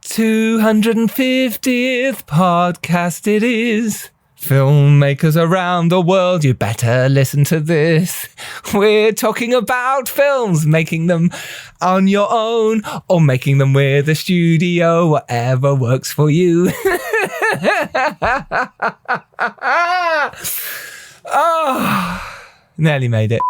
250th podcast it is. Filmmakers around the world, you better listen to this. We're talking about films, making them on your own or making them with a studio, whatever works for you. Oh, nearly made it.